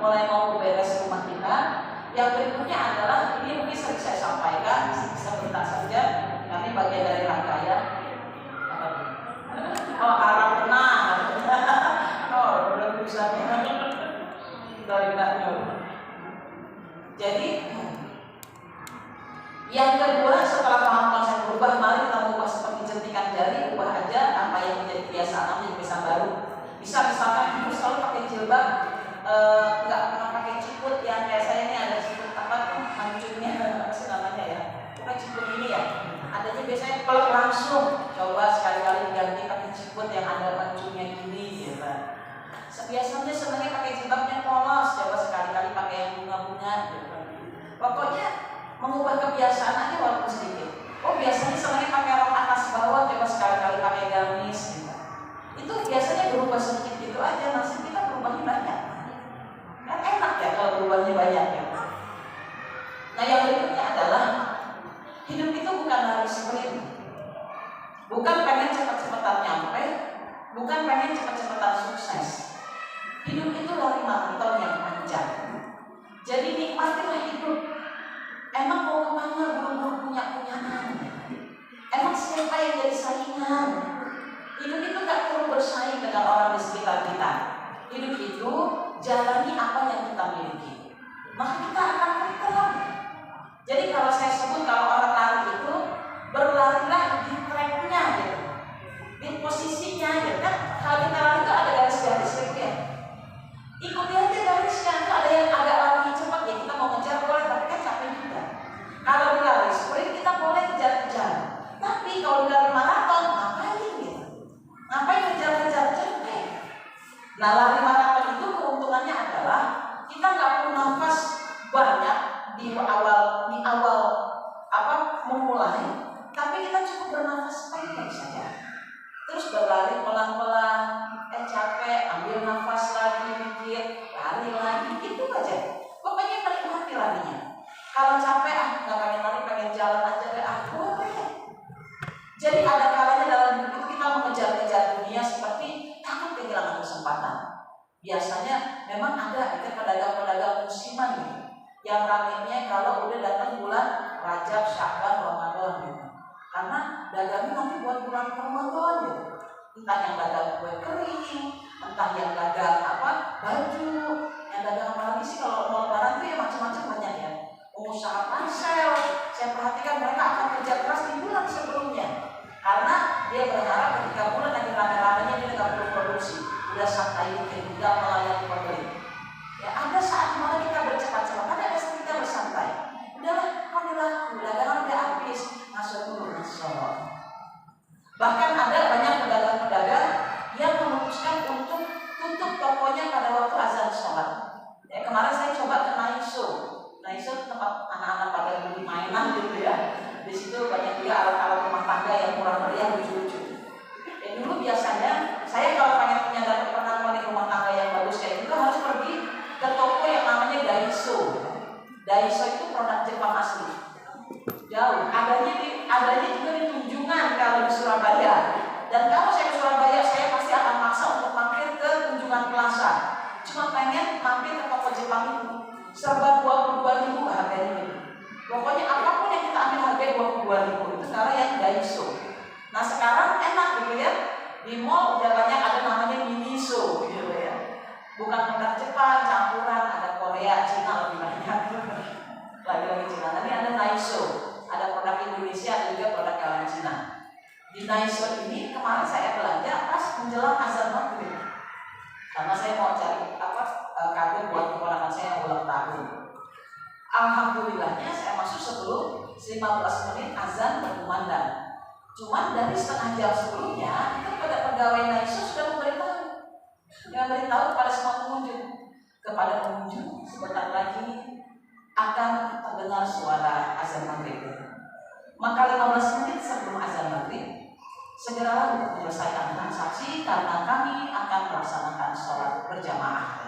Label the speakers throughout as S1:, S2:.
S1: mulai mau beres rumah kita. Yang berikutnya adalah, ini mungkin sering saya sampaikan sebentar saja, nanti bagian dari rangkaian. Oh, harap tenang. Oh, udah bisa dari Mbak Nur. Jadi yang kedua, setelah paham konsep berubah, mari kita ubah seperti jentikan jari, ubah aja apa yang menjadi kebiasaan menjadi kebiasaan baru. Bisa misalkan ibu selalu pakai jilbab, nggak pernah pakai ciput yang kayak saya ini ada ciput apa tuh hancurnya apa sih namanya ya? Bukan ciput ini ya. Adanya biasanya pelek langsung. Coba sekali-kali diganti pakai ciput yang ada hancurnya gini gitu. Biasanya sebenarnya pakai jilbabnya polos, coba sekali-kali pakai yang bunga-bunga gitu. Pokoknya mengubah kebiasaan aja walaupun sedikit. Oh, biasanya sebenarnya pakai rok atas bawah, coba sekali-kali pakai gamis gitu. Itu biasanya berubah sedikit gitu aja, nasib kita berubahnya banyak. Kan enak ya kalau berubahnya banyak ya. Nah, yang berikutnya adalah hidup itu bukan lari sprint. Bukan pengen cepat-cepatan nyampe, bukan pengen cepat-cepatan sukses. Hidup itu lari maraton yang panjang. Jadi nikmatilah hidup. Emang mau kemana buru-buru punya-punyaan? Emang siapa yang jadi saingan? Hidup itu gak perlu bersaing dengan orang di sekitar kita. Hidup itu jalani apa yang kita miliki, maka kita akan berterang. Jadi kalau saya sebut, kalau orang lari itu berlarilah di tracknya gitu, di posisinya gitu kan. Kalau kita lari itu ada garis-garis gitu ya. Ikuti aja garisnya. Itu ada yang agak lari cepat ya, kita mau ngejar boleh, tapi kan capek juga. Kalau di lari sprint kita boleh kejar-kejar. Tapi kalau di lari maraton ngapain gitu? Ngapain kejar-kejar capek? Nah, lari maraton itu keuntungannya adalah kita nggak perlu nafas banyak di awal apa memulai, tapi kita cukup bernafas pendek saja. Terus berlari pelan-pelan, capek, ambil nafas lagi, mikir, lari lagi, itu aja. Pokoknya menikmati larinya. Kalau capek, nggak pengen lari, pengen jalan aja deh, boleh. Jadi ada kalanya dalam hidup kita mengejar-kejar dunia seperti takut kehilangan kesempatan. Biasanya memang ada pedagang-pedagang musiman gitu, yang ramainya kalau udah datang bulan Rajab, Sya'ban, Ramadan gitu. Karena dagangnya nanti buat bulan Ramadan gitu. Entah yang dagang kue kering, entah yang dagang baju, yang dagang apa lagi sih kalau mau lebaran tuh ya macam-macam banyak ya. Pengusaha pansel, saya perhatikan mereka akan kerja keras di bulan sebelumnya, karena dia berharap ketika bulan lagi rame-ramenya dia nggak perlu produksi, udah santai mungkin, tidak melayani pembeli. Ya ada saat mana kita bercepat-cepat, ada saat kita bersantai. Udahlah, dagangan udah habis, masuk dulu masuk. Bahkan ada banyak pedagang-pedagang yang memutuskan untuk tutup tokonya pada waktu azan sholat. Ya, kemarin saya coba ke Naiso. Naiso tempat anak-anak pada beli mainan gitu ya. Di situ banyak juga alat-alat rumah tangga yang kurang meriah, lucu-lucu. Ya, dulu biasanya saya kalau pengen punya pernak-pernik rumah tangga yang bagus kayak gitu harus pergi ke toko yang namanya Daiso. Daiso itu produk Jepang asli. Jauh, adanya juga di Tunjungan kalau di Surabaya. Dan kalau saya ke Surabaya, saya pasti akan maksa untuk mampir ke Tunjungan Plaza. Cuma pengen mampir ke toko Jepang itu. Serba 22.000 harganya gitu. Pokoknya apapun yang kita ambil harganya 22.000 itu sekarang yang Daiso. Nah sekarang enak gitu ya. Di mall udah banyak ada namanya Miniso gitu ya. Bukan produk Jepang, campuran, ada Korea, Cina lebih banyak. Lagi-lagi Cina, tapi ada Daiso. Ada produk Indonesia, ada juga produk kalangan Cina. Di Daiso ini kemarin saya belanja pas menjelang azan maghrib, karena saya mau cari kado buat keponakan saya yang ulang tahun. Alhamdulillahnya saya masuk sebelum 15 menit azan berkumandang. Cuman dari setengah jam sebelumnya itu pegawai Daiso sudah memberitahu kepada semua pengunjung, sebentar lagi akan terdengar suara azan maghrib. Maka 15 menit sebelum azan maghrib, segeralah untuk menyelesaikan transaksi karena kami akan melaksanakan sholat berjamaah.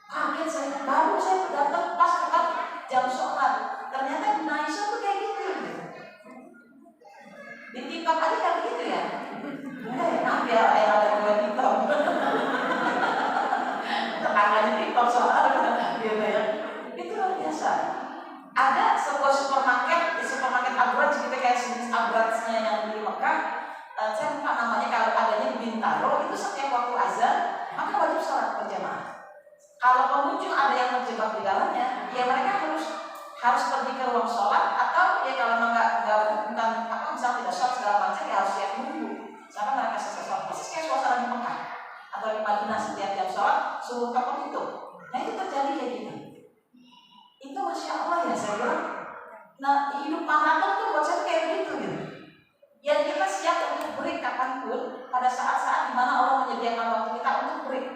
S1: Kaget saya, baru saya datang pas tepat jam sholat. Ternyata di Daiso tuh kayak gitu. Di TikTok aja kayak gitu ya. Maaf ya, ada dua TikTok. Tetangganya TikTok soalnya. terjebak di dalamnya, ya mereka harus pergi ke ruang sholat, atau ya kalau memang bukan apa misalnya tidak sholat segala macam, ya harus siap nunggu sampai mereka selesai sholat. Persis kayak suasana di Mekah atau di Madinah, setiap jam sholat suruh kapal tutup. Nah itu terjadi kayak gini. Itu Masya Allah ya saya bilang. Nah hidup maraton tuh buat saya kayak begitu gitu. Yang kita siap untuk break kapanpun, pada saat-saat dimana Allah menyediakan waktu kita untuk break.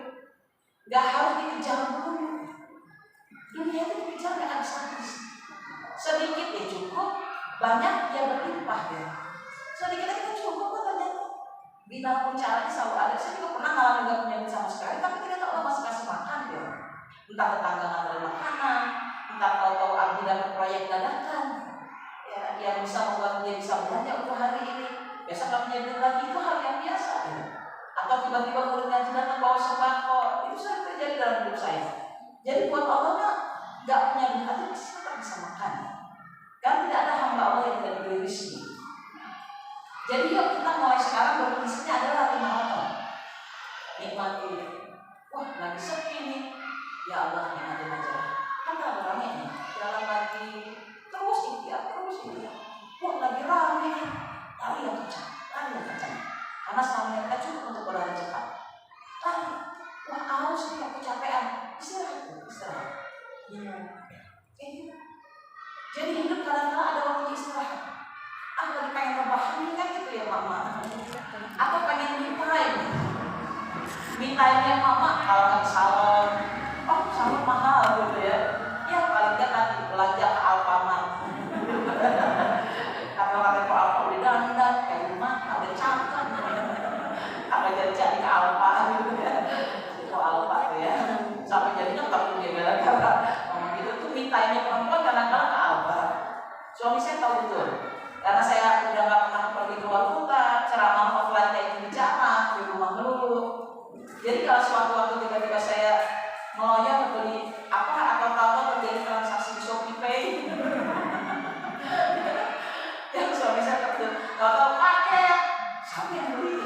S1: Gak harus dikejar dulu. Dunia itu dikejar gak habis-habis. Sedikit ya cukup, banyak ya berlimpah ya. Sedikit kita cukup kok ternyata. Bina pun caranya selalu ada. Saya juga pernah ngalamin gak punya duit sama sekali, tapi ternyata Allah masih kasih makan ya. Entah tetangga nganterin makanan, entah tahu-tahu Abdi dapat proyek dadakan, ya, yang bisa membuat dia bisa belanja untuk hari ini. Besok gak punya duit lagi, itu hal yang biasa ya. Atau tiba-tiba murid ngaji datang bawa sembako, itu sering terjadi dalam hidup saya. Jadi buat Allah gak punya duit aja pasti tetap bisa makan. Kan tidak ada hamba Allah yang tidak diberi rezeki. Jadi yuk kita mulai sekarang berprinsipnya adalah lari maraton. Nikmati. Wah lagi sepi nih. Ya Allah nikmatin aja. Kan tak rame nih. Jalan lagi. Terus ikhtiar, terus ikhtiar. Wah lagi rame nih. Lari yang kencang, lari yang kencang. Karena stamina kita cukup untuk berlari cepat. Lari. Wah haus nih, aku kecapean. Istirahat. Jadi hidup kadang-kadang ada waktu istirahat. Lagi pengen rebahan kan gitu ya mama. Atau pengen me time mama kalau nggak salon. Oh salon mahal gitu ya. Ya paling nggak nanti belanja ke Alfamart. Atau nanti ke Alfa udah dandan kayak rumah ada cangkang. Apa jadi ke Alfa gitu ya. Ke Alfa tuh ya. Sampai jadinya tak punya gara-gara ngomong gitu tuh me time perempuan kadang-kadang ke Alfa. Suami saya tahu betul. Karena saya udah gak pernah pergi keluar kota, ceramah offline kayak gini jarang, di rumah dulu. Jadi kalau suatu waktu tiba-tiba saya ngeloyor beli apa atau tahu terjadi transaksi di Shopee Pay, yang suami saya terjun, tahu paket, siapa yang beli?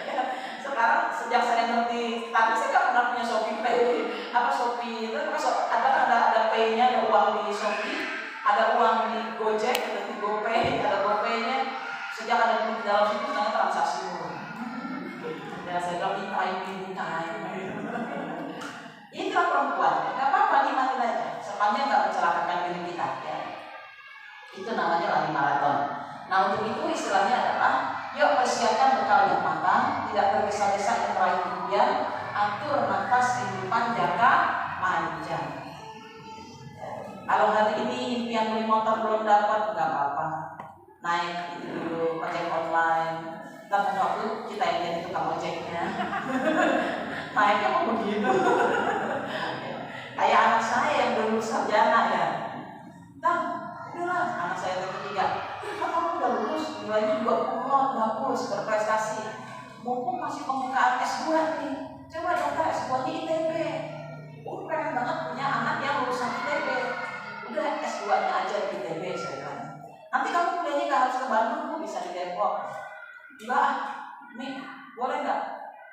S1: Ya, sekarang sejak saya ngerti, tapi saya gak pernah punya Shopee Pay, apa Shopee itu ada pay-nya, ada uang di Shopee. Ada uang di Gojek, ada di GoPay, ada GoPay-nya. Sejak ada di dalam situ, sebenarnya transaksi dulu. Ya saya bilang ini time. Inilah perempuan, nggak apa-apa nikmatin aja. Sepanjang nggak mencelakakan diri kita. Ya. Itu namanya lari maraton. Nah untuk itu istilahnya adalah, yuk persiapkan bekal yang matang, tidak tergesa-gesa yang terakhir kemudian, atur nafas kehidupan jangka panjang. Kalau hari ini impian beli motor belum dapat, nggak apa-apa. Naik itu dulu, ojek online. Ntar waktu kita yang jadi tukang ojeknya. Naiknya mau begitu. Kayak anak saya yang dulu sarjana ya. Nah, udahlah anak saya yang ketiga. Kamu udah lulus, nilainya 20, bagus, berprestasi. Mumpung masih pembukaan S2 nih. Coba daftar S2 di ITB. Pengen banget punya anak yang lulusan ITB. Udah S2-nya aja di ITB saya bilang. Nanti kamu kuliahnya gak harus ke Bandung, bisa di Depok. Mbak, nih boleh nggak?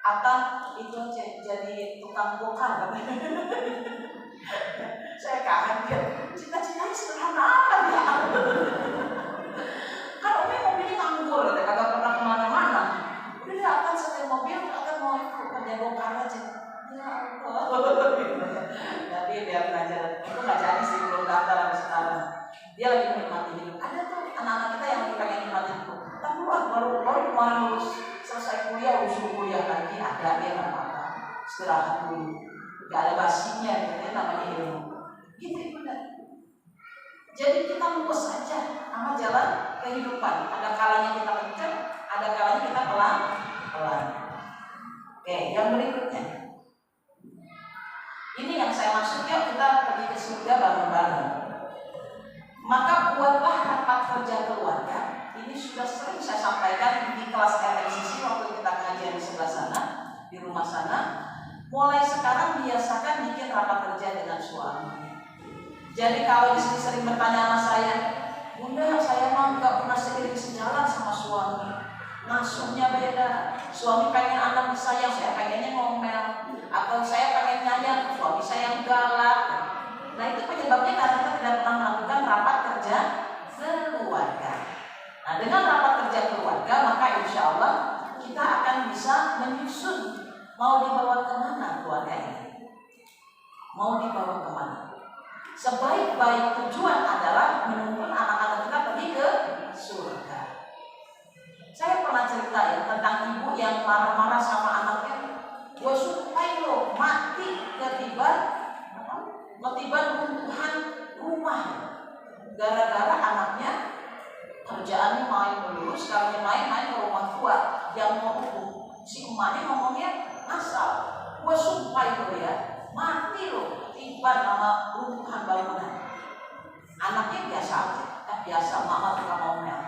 S1: Atau itu aja jadi tukang bongkar. Saya kaget. Cita-citanya sederhana amat ya. Kan Umi mobilnya nganggur, kagak pernah kemana-mana. Udah dia akan setel mobil, akan mau kerja bongkar aja. Ya Allah. Tapi biarin aja. Itu nggak jadi sih, belum daftar sampai sekarang. Dia lagi menikmati hidup. Ada tuh anak-anak kita yang lagi pengen nikmati hidup. Tapi baru kemarin lulus selesai kuliah, usul kuliah lagi, ada dia nggak apa-apa. Istirahat dulu. Gak ada basinya, gitu namanya ilmu. Gitu benar. Jadi kita lurus saja sama jalan kehidupan. Ada kalanya kita kencang, ada kalanya kita pelan-pelan. Oke, yang berikutnya. Ini yang saya maksud, yuk kita pergi ke surga bareng-bareng. Maka buatlah rapat kerja keluarga. Ini sudah sering saya sampaikan di kelas RMCC waktu kita kajian di sebelah sana, di rumah sana. Mulai sekarang biasakan bikin rapat kerja dengan suami. Jadi kalau istri sering bertanya sama saya, Bunda, saya mah nggak pernah seiring sejalan sama suami. Nafsunya beda. Suami pengen anak disayang, saya pengennya ngomel. Atau saya pengen nyanyi, keluarga ini mau dibawa kemana? Sebaik-baik tujuan adalah menuntun anak-anak kita pergi ke surga. Saya pernah cerita ya tentang ibu yang marah-marah sama anaknya. Gue supaya lo mati ketiban runtuhan rumah. Gara-gara anaknya kerjaannya main dulu, sekalinya main ke rumah tua yang mau hukum. Si emaknya ngomongnya asal, gue supaya lo ya mati lo ketiban sama runtuhan bangunan. Anaknya biasa aja, biasa mama tukang ngomel.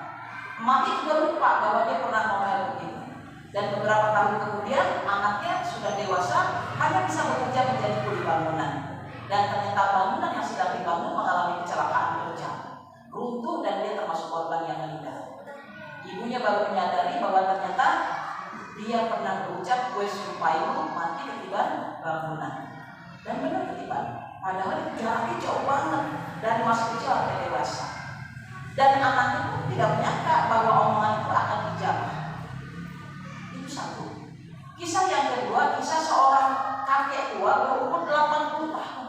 S1: Emaknya juga lupa bahwa dia pernah ngomel begitu. Dan beberapa tahun kemudian anaknya sudah dewasa, hanya bisa bekerja menjadi kuli bangunan. Dan ternyata bangunan yang sedang dibangun mengalami kecelakaan kerja, runtuh dan dia termasuk korban yang meninggal. Ibunya baru menyadari bahwa ternyata dia pernah berucap, gue supaya lo mati ketiban bangunan. Dan benar ketiban. Padahal itu jaraknya jauh banget dari masa kecil sampai dewasa. Dan anaknya pun tidak menyangka bahwa omongan itu akan dijawab. Itu satu. Kisah yang kedua, kisah seorang kakek tua berumur 80 tahun.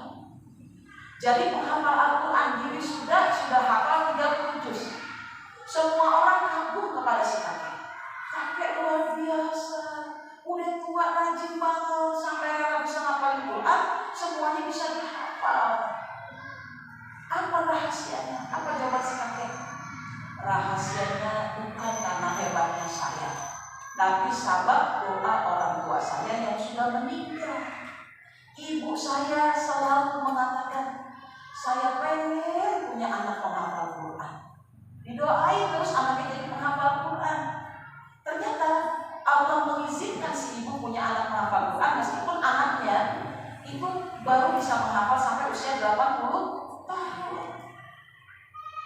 S1: Jadi penghafal Al-Quran, diri sudah hafal 30 juz. Semua orang kagum kepada si kakek. Kakek luar biasa, udah tua rajin banget sampai rela bisa ngapalin Quran, semuanya bisa dihafal. Apa rahasianya? Apa jawaban si kakek? Rahasianya bukan karena hebatnya saya, tapi sabab doa orang tua saya yang sudah meninggal. Ibu saya selalu mengatakan, saya pengen punya anak penghafal Quran. Didoain terus anaknya jadi penghafal Quran. Ternyata Allah mengizinkan si ibu punya anak penghafal Quran meskipun anaknya itu baru bisa menghafal sampai usia 80 tahun.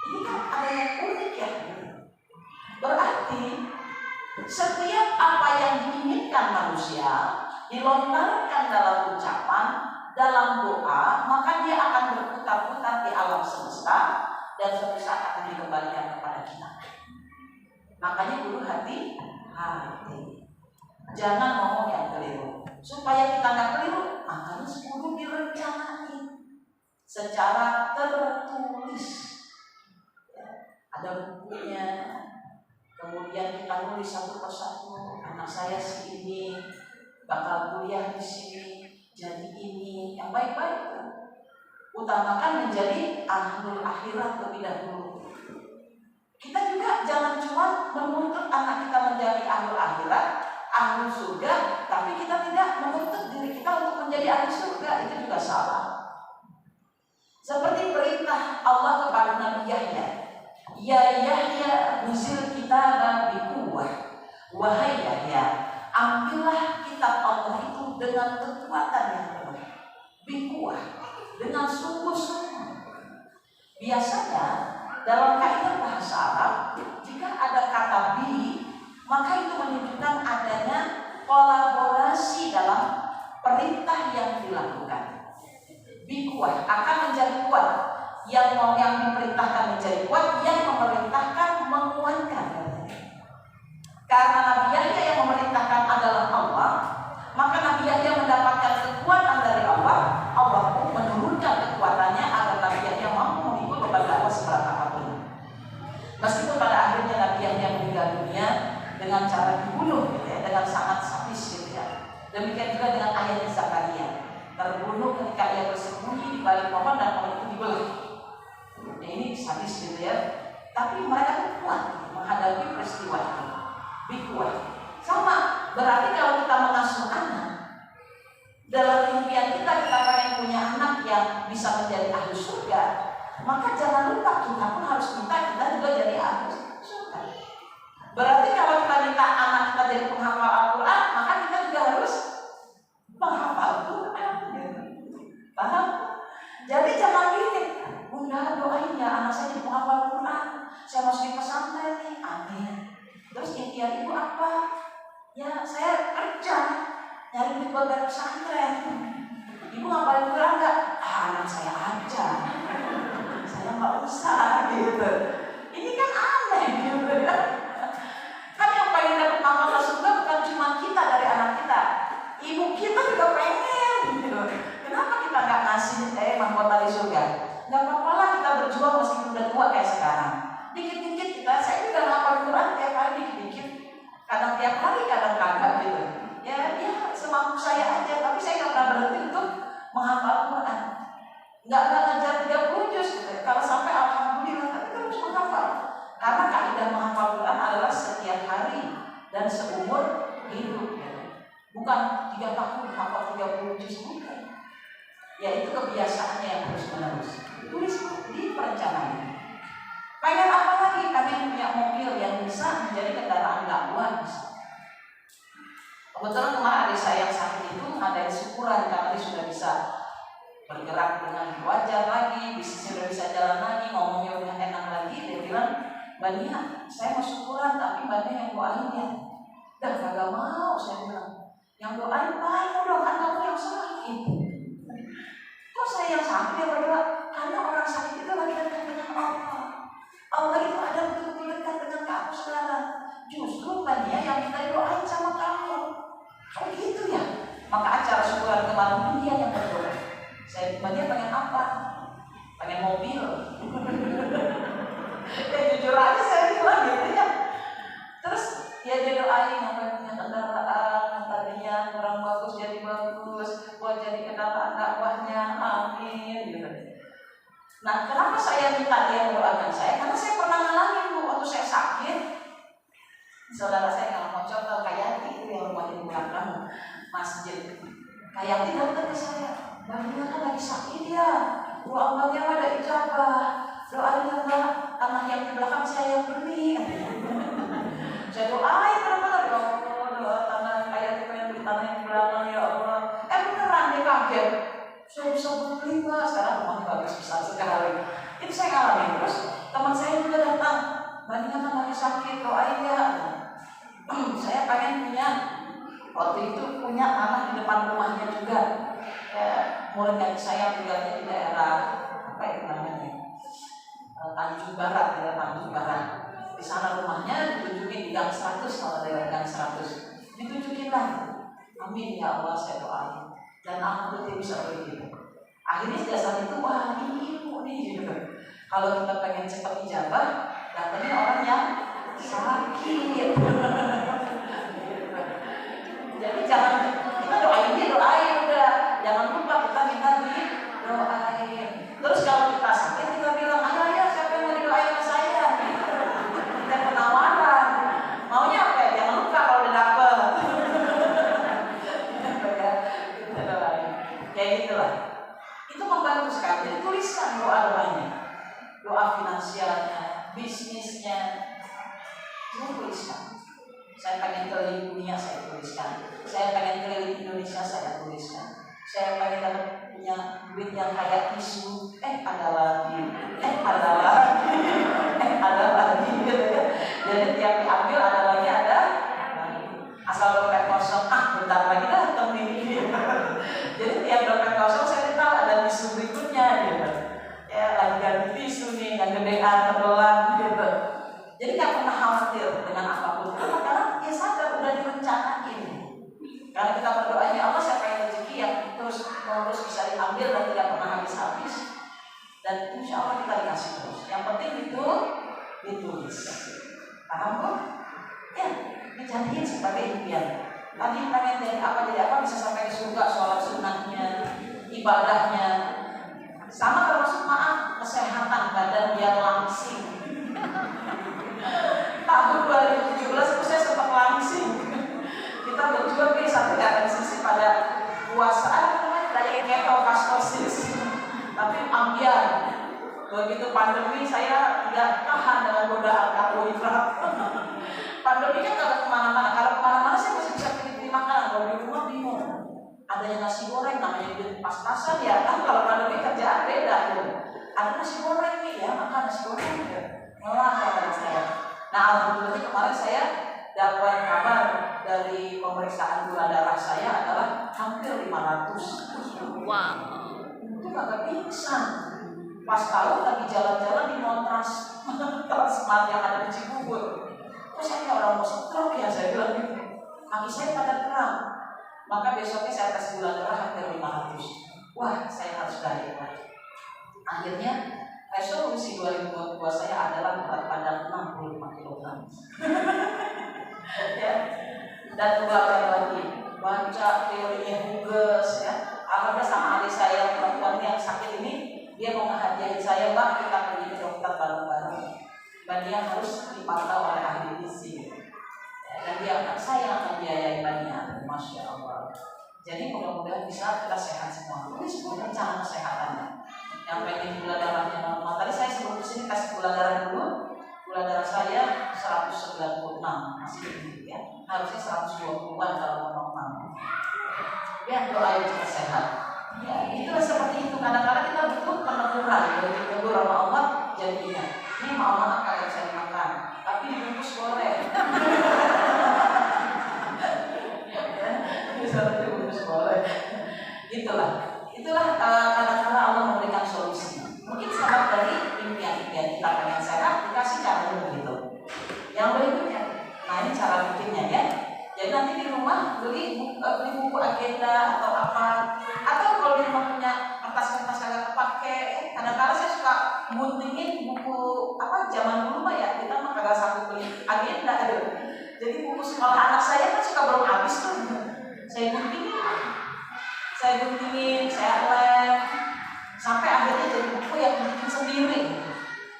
S1: Ini kan ada yang unik ya. Berarti setiap apa yang diinginkan manusia dilontarkan dalam ucapan, dalam doa, maka dia akan berputar-putar di alam semesta dan suatu saat akan dikembalikan kepada kita. Makanya dulu hati. Jangan ngomong yang keliru. Supaya kita nggak keliru, makanya 10 direncanain secara tertulis. Ada bukunya. Kemudian kita nulis satu persatu. Anak saya si ini bakal kuliah di sini, jadi ini yang baik-baik. Utamakan menjadi ahlul akhirat lebih dahulu. Kita juga jangan cuma menuntut anak kita menjadi ahlul akhirat, ahlul surga, tapi kita tidak menuntut diri kita untuk menjadi ahlul surga. Itu juga salah. Seperti perintah Allah kepada Nabi Yahya, ya Yahya uzil kitab biquwwah. Wahai Yahya, ambillah kitab Allah itu dengan kekuatan yang penuh, biquwwah, dengan sungguh-sungguh. Biasanya dalam kaidah bahasa Arab, jika ada kata bi, maka itu menunjukkan adanya kolaborasi dalam perintah yang dilakukan. Biquwwah akan menjadi kuat, yang diperintahkan menjadi kuat, yang memerintahkan menguatkan. Karena Nabi Yahya yang memerintahkan adalah Allah, maka Nabi Yahya mendapatkan kekuatan dari Allah. Allah pun menurunkan kekuatannya agar Nabi Yahya mampu mengikut beban dakwah seberat apapun. Meskipun pada akhirnya Nabi Yahya meninggal dunia dengan cara dibunuh, gitu ya, dengan sangat sadis, gitu ya. Demikian juga dengan ayahnya Zakaria, terbunuh ketika ia bersembunyi di balik pohon dan pohon itu dibelah. Nah, ini sadis, gitu ya. Tapi mereka itu kuat menghadapi peristiwa itu. Biquwwah. Sama, berarti kalau kita mengasuh anak, dalam impian kita pengen punya anak yang bisa menjadi ahli surga, maka jangan lupa kita pun harus minta kita juga jadi ahli surga. Berarti kalau kita minta anak kita jadi penghafal Al-Quran, maka kita juga harus menghafal Al-Quran. Paham? Jadi jangan gini, Bunda doain ya anak saya jadi penghafal Al-Quran, saya masukin pesantren nih, amin. Terus impian ibu apa? Ya saya kerja, nyari duit buat bayar pesantren. Ibu ngapalin Quran enggak? Anak saya aja, saya nggak usah gitu. Ini kan aneh gitu ya. Kan yang pengen dapat amal surga bukan cuma kita dari anak kita, ibu kita juga pengen jus bukan. Ya itu kebiasaannya yang terus menerus. Tulis di perencanaan. Pengen apa lagi? Pengen punya mobil yang bisa menjadi kendaraan dakwah. Kebetulan kemarin adik saya yang sakit itu ngadain syukuran karena dia sudah bisa bergerak dengan wajar lagi, bisnisnya udah bisa jalan lagi, ngomongnya udah enak lagi. Dia bilang, Mbak Nia, saya mau syukuran tapi Mbak Nia yang doain ya. Dah kagak mau, saya bilang. Yang doain kamu dong, kan kamu yang sakit. Kok saya yang sakit ya berdoa? Karena orang sakit itu lagi dekat dengan Allah. Allah itu ada betul-betul dekat dengan kamu sekarang. Justru Mbak Nia yang minta doain sama kamu. Oh gitu ya. Maka acara syukuran kemarin dia yang berdoa. Saya Mbak Nia pengen apa? Pengen mobil. Ya jujur aja saya bilang gitu ya. Terus dia doain sampai punya kendaraan, tadinya kurang bagus jadi bagus, buat jadi kendaraan dakwahnya, amin gitu. Nah kenapa saya minta dia mendoakan saya? Karena saya pernah ngalamin Bu, waktu saya sakit. Saudara saya kalau mau contoh kayak itu yang rumah di belakang masjid. Kayak datang ke saya, Mbak Nia kan lagi sakit ya, doa Mbaknya ada ijabah, doain Mbak, tanah yang di belakang saya yang beli. Saya doain benar-benar ya Allah, doa tanah kayak itu yang beli tanah yang di belakang ya Allah. Beneran dia kaget, saya bisa beli Mbak, sekarang rumahnya bagus besar sekali. Itu saya ngalamin. Terus teman saya juga datang, Mbak Nia kan lagi sakit, doain ya. Saya pengen punya, waktu itu punya tanah di depan rumahnya juga. Mulai dari saya tinggalnya di daerah apa itu namanya, Tanjung Barat, daerah Tanjung Barat. Di sana rumahnya ditunjukin di gang 100, kalau daerah gang 100 ditunjukin lah. Amin ya Allah, saya doain dan alhamdulillah bisa begitu. Akhirnya sejak saat itu, wah ini ilmu nih gitu. Kalau kita pengen cepat ijabah, datangnya orang yang sakit. Jadi jangan kita doain udah, jangan lupa kita minta doain. Terus kalau kita sakit kita bilang, ayo siapa yang mau didoain sama saya? Kita penawaran. Maunya apa ya? Jangan lupa kalau udah dapet. Kita doain. Kayak gitulah. Itu membantu sekali. Jadi tuliskan doa-doanya, doa finansialnya, bisnisnya, semua tuliskan. Saya pengen keliling dunia, saya tuliskan. Saya pengen keliling Indonesia, saya tuliskan. Saya pengen dapat punya duit yang kayak tisu. Ada lagi gitu ya. Jadi tiap diambil ada lagi, asal dompet kosong, bentar lagi datang nih. Jadi tiap dompet kosong saya tahu ada tisu berikutnya gitu. Ya lagi ganti tisu nih, yang gedean, tebelan gitu. Jadi gak pernah khawatir dengan apapun. Karena dia sadar udah direncanain. Karena kita berdoa, ya Allah saya pengen rezeki yang terus bisa diambil dan tidak pernah habis-habis. Dan insya Allah kita dikasih terus. Yang penting itu ditulis. Paham kok? Ya, dijadiin sebagai impian. Tadi pengen jadi apa bisa sampai ke surga, sholat sunnahnya, ibadahnya. Sama termasuk kesehatan badan biar langsing. Tahun 2017 itu saya sempat langsing. Kita berjuang nih sampai ada sisi pada puasa kayak ketofastosis. Tapi ambiar. Begitu pandemi saya tidak tahan dengan godaan karbohidrat. Pandemi kan gak kemana-mana. Kalau kemana-mana saya masih bisa pilih makanan. Kalau di rumah bingung. Ada yang nasi goreng namanya duit pas-pasan ya kan. Kalau pandemi kerjaan beda tuh. Ada nasi goreng nih ya, makan nasi goreng ya. Malah kata saya. Nah alhamdulillah kemarin saya dapat kabar dari pemeriksaan gula darah saya adalah hampir 500.
S2: Wow.
S1: Itu kagak pingsan. Pas tahu lagi jalan-jalan di Montras, Transmart yang ada di Cibubur. Kok saya orang mau stroke ya, saya bilang gitu. Kaki saya pada kram. Maka besoknya saya tes gula darah hampir 500. Wah, saya harus diet lagi. Akhirnya resolusi 2022 saya adalah berat badan 65 kg. Ya. Dan belajar lagi, baca teorinya Hughes ya. Alhamdulillah sama adik saya perempuan yang sakit ini, dia mau ngehadiahin saya, Mbak, kita pergi ke dokter bareng-bareng. Dan dia harus dipantau oleh ahli gizi. Dan saya akan biayai banyak, masya Allah. Jadi mudah-mudahan bisa kita sehat semua. Ini semua rencana kesehatannya. Yang pengen gula darahnya normal. Tadi saya sebelum kesini tes gula darah dulu. Gula darah saya 196 masih tinggi ya. Harusnya 120-an kalau mau normal. Ya doain cepat sehat. Ya itulah seperti itu. Kadang-kadang kita butuh peneguran. Jadi ditegur sama Allah. Jadi ingat. Ini maaf kalian saya makan. Tapi dibungkus boleh. Itulah kadang-kadang Allah memberikan solusi. Mungkin sebab dari impian-impian kita pengen sehat dikasih cara begitu. Yang berikutnya, nah ini cara bikinnya ya. Jadi nanti di rumah beli buku agenda atau apa, atau kalau di rumah punya kertas-kertas agak kepake. Kadang-kadang saya suka guntingin buku apa zaman dulu mah ya kita mah kagak sanggup beli agenda. Jadi buku sekolah anak saya kan suka belum habis tuh. Saya guntingin, saya lem, sampai akhirnya jadi buku yang bikin sendiri.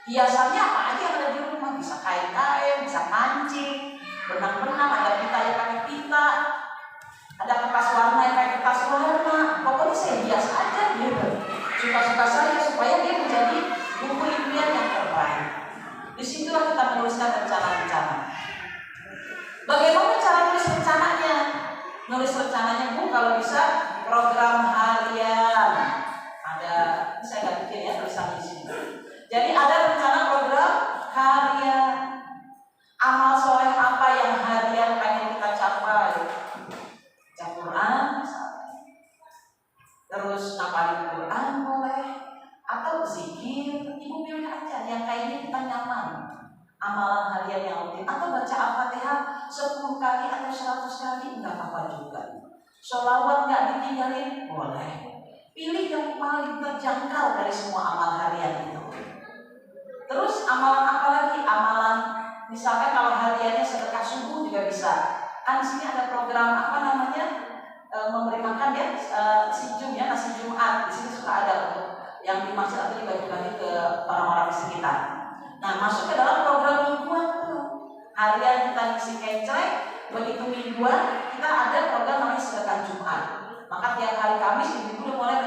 S1: Hiasannya apa aja yang ada di rumah, bisa kain-kain, bisa pancing, benang-benang, ada pita yang pakai pita, ada kertas warna yang pakai kertas warna. Pokoknya saya hias aja gitu. Suka-suka saya supaya dia menjadi buku impian yang terbaik. Disitulah kita menuliskan rencana-rencana. Bagaimana cara nulis rencananya? Nulis rencananya Bu kalau bisa program harian. Ada, saya nggak bikin ya tulisan di sini. Jadi ada rencana program harian. Amal soleh apa yang harian pengen kita capai? Baca Quran misalnya. Terus ngapalin Quran boleh. Atau zikir, ibu pilih aja yang kayaknya kita nyaman. Amalan harian yang rutin. Atau baca Al-Fatihah 10 kali atau 100 kali enggak apa-apa juga. Sholawat nggak ditinggalin boleh. Pilih yang paling terjangkau dari semua amal harian itu. Terus amalan apa lagi? Amalan misalkan kalau hariannya sedekah subuh juga bisa. Kan di sini ada program apa namanya memberi makan ya sijum ya nasi Jumat. Di sini suka ada untuk yang di masjid atau dibagi-bagi ke orang-orang di sekitar. Nah masuk ke dalam program mingguan tuh. Harian kita ngisi kencrek. Begitu mingguan kita ada program namanya sedekah Jumat. Maka tiap hari Kamis ibu udah mulai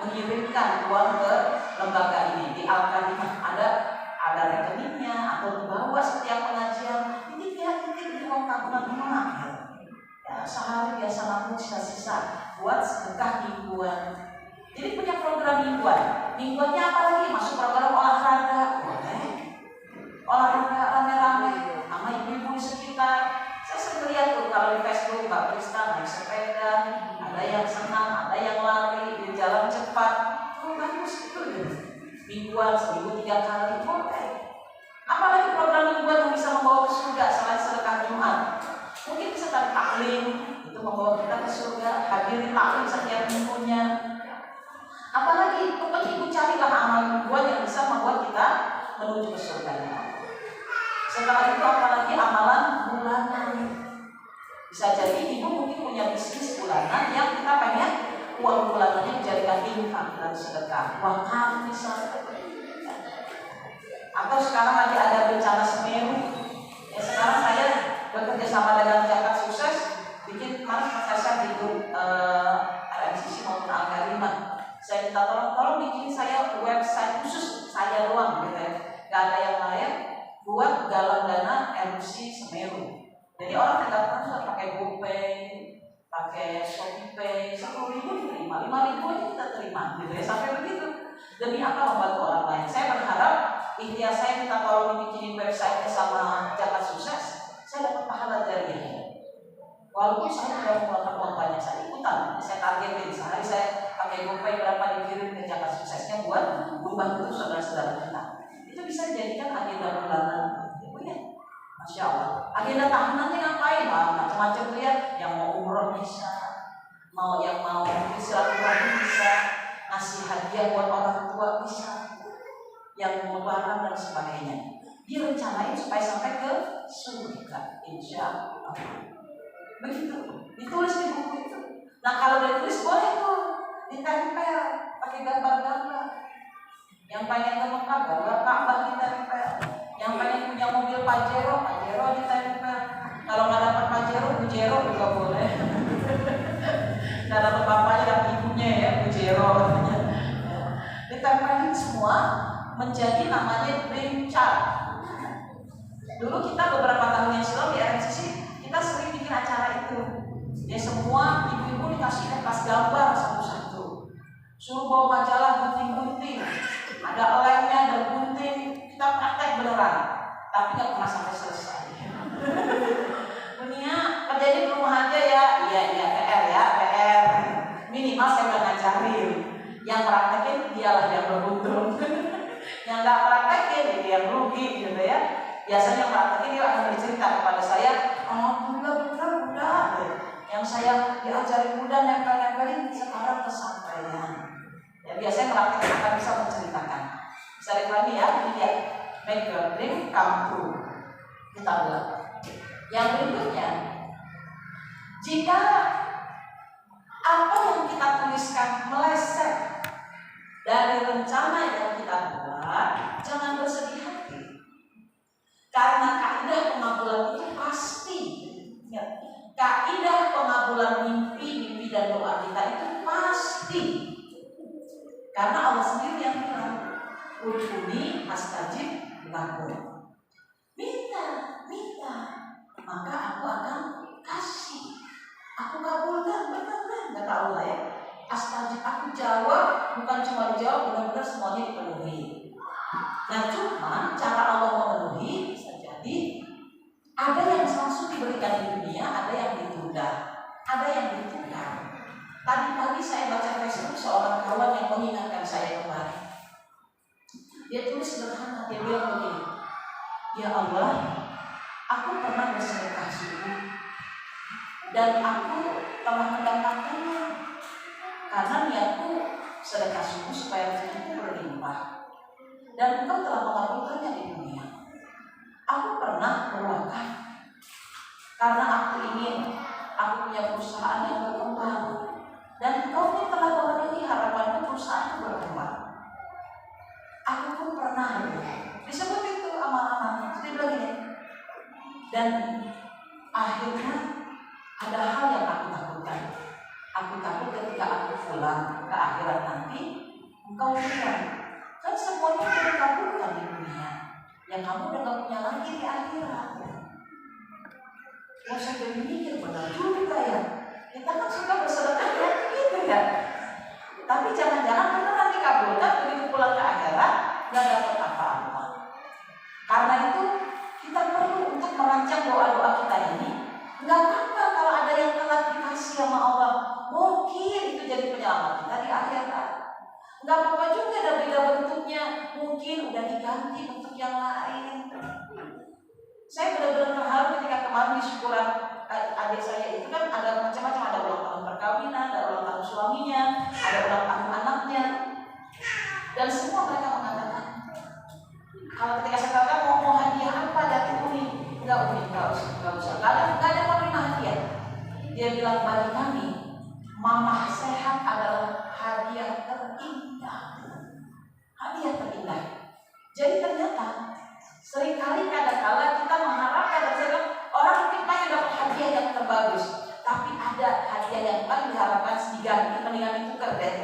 S1: mengirimkan uang ke lembaga ini. Di Al-Karimah ada rekeningnya atau dibawa setiap pengajian. Ini dia di uang tabungan emak. Ya sehari biasa nabung sisa-sisa buat sedekah mingguan. Jadi punya program mingguan. Mingguannya apa lagi? Masuk program olahraga. Boleh. Olahraga rame-rame sama ibu-ibu di sekitar. Saya sering lihat tuh kalau di Facebook Mbak Prista naik sepeda, ada yang senang, ada yang lari, di jalan cepat. Oh bagus itu gitu. Mingguan seminggu 3 kali boleh. Apalagi program mingguan yang bisa membawa ke surga selain sedekah Jumat. Mungkin bisa taklim itu membawa kita ke surga. Hadirin taklim setiap minggunya. Apalagi pokoknya ibu carilah amal mingguan yang bisa membuat kita menuju ke surga. Setelah itu apalagi amalan bulanan. Bisa jadi ibu mungkin punya bisnis bulanan yang kita pengen uang bulanannya dijadikan infak dan sedekah, wakaf misalnya. Atau sekarang lagi ada bencana Semeru. Ya sekarang saya bekerja sama dengan Zakat Sukses bikin kemarin saya di grup RMCC maupun Al-Karimah. Saya minta tolong bikin saya website khusus saya doang gitu ya. Gak ada yang lain buat galang dana erupsi Semeru. Jadi orang tinggal transfer pakai GoPay, pakai ShopeePay, 10.000 diterima, 5.000 aja kita terima, gitu ya sampai begitu. Demi apa membantu orang lain? Saya berharap ikhtiar saya minta tolong dibikinin website sama Zakat Sukses, saya dapat pahala jariah. Walaupun saya tidak mengeluarkan uang banyak, saya ikutan, saya targetin sehari saya pakai GoPay berapa dikirim ke Zakat Suksesnya buat membantu saudara-saudara kita. Itu bisa dijadikan agenda bulanan, ibu ya. Masya Allah. Agenda tahunannya ngapain? Macam-macam tuh ya. Yang mau umroh bisa, yang mau silaturahmi bisa, ngasih hadiah buat orang tua bisa, yang mengeluarkan dan sebagainya. Direncanain supaya sampai ke surga, insya Allah. Begitu. Ditulis di buku itu. Nah kalau ditulis boleh tuh ditempel pakai gambar-gambar. Yang pengen ke Mekah, gambar Ka'bah ditempel. Yang pengen punya mobil Pajero ditempel. Kalau nggak dapat Pajero, Bujero juga boleh. semua menjadi namanya dream chart. Dulu kita beberapa tahun yang silam di RMCC kita sering bikin acara itu. Ya semua ibu-ibu dikasih kertas gambar satu-satu. Suruh bawa majalah gunting-gunting. Ada lemnya, ada gunting. Kita praktek beneran. Tapi nggak pernah sampai selesai. Dunia kerja di rumah aja ya. Iya PR. Minimal saya udah ngajarin. Yang praktekin dialah yang beruntung. Yang nggak praktekin dia yang rugi gitu ya. Biasanya praktekin dia akan bercerita kepada saya, alhamdulillah benar mudah. Yang saya diajarin mudah nempel-nempelin sekarang kesampaian. Ya biasanya praktekin akan bisa menceritakan. Bisa dipahami ya, ini dia make your dream come true. Kita buat. Yang berikutnya, jika apa yang kita tuliskan meleset dari rencana yang kita buat, jangan bersedih hati. Karena kaidah pengabulan itu pasti. Kaidah pengabulan mimpi dan doa kita itu pasti. Karena Allah sendiri yang bilang, udhuni astajib lakum. Minta, maka aku akan kasih. Aku kabulkan, benar-benar. Kata Allah ya, astajib, aku jawab, bukan cuma dijawab, benar-benar semuanya dipenuhi. Nah cuma cara Allah memenuhi bisa jadi ada yang langsung diberikan di dunia, ada yang ditunda, ada yang ditukar. Tadi pagi saya baca Facebook seorang kawan yang mengingatkan saya kemarin. Dia tulis sederhana, dia bilang begini, ya Allah, aku pernah bersedekah subuh dan aku telah mendapatkannya karena niatku sedekah subuh supaya rezekiku berlimpah. Dan engkau telah mengabulkannya di dunia. Aku pernah berwakaf karena aku punya perusahaan yang berkembang, dan engkau pun telah memenuhi harapanku perusahaanku berkembang. Aku pun pernah disebut itu amal-amalnya. Jadi bilang gini, dan akhirnya ada hal yang aku takutkan. Aku takut ketika aku pulang ke akhirat nanti, engkau bilang, kan semuanya sudah dikabulkan di dunia, yang kamu udah gak punya lagi di akhirat. Saya jadi mikir, benar juga ya. Kita kan suka bersedekah ya, gitu ya. Tapi jangan-jangan beneran dikabulkan begitu pulang ke akhirat gak dapat apa-apa. Karena itu kita perlu untuk merancang doa-doa kita ini. Gak apa-apa kalau ada yang telah dikasih sama Allah, mungkin itu jadi penyelamat kita di akhirat. Gak apa-apa juga ada beda bentuknya, mungkin udah diganti bentuk yang lain. Saya benar-benar terharu ketika kemarin di syukuran adik saya itu kan ada macam-macam, ada ulang tahun perkawinan, ada ulang tahun suaminya, ada ulang tahun anaknya, dan semua mereka mengatakan, kalau ketika saya katakan mau hadiah apa dari Umi, enggak usah, nggak ada menerima hadiah. Dia bilang, bagi kami mamah sehat adalah hadiah terindah. Jadi ternyata seringkali kadang-kala kita mengharapkan orang mungkin pengen dapat hadiah yang terbagus, tapi ada hadiah yang paling diharapkan diganti, mendingan ditukar deh.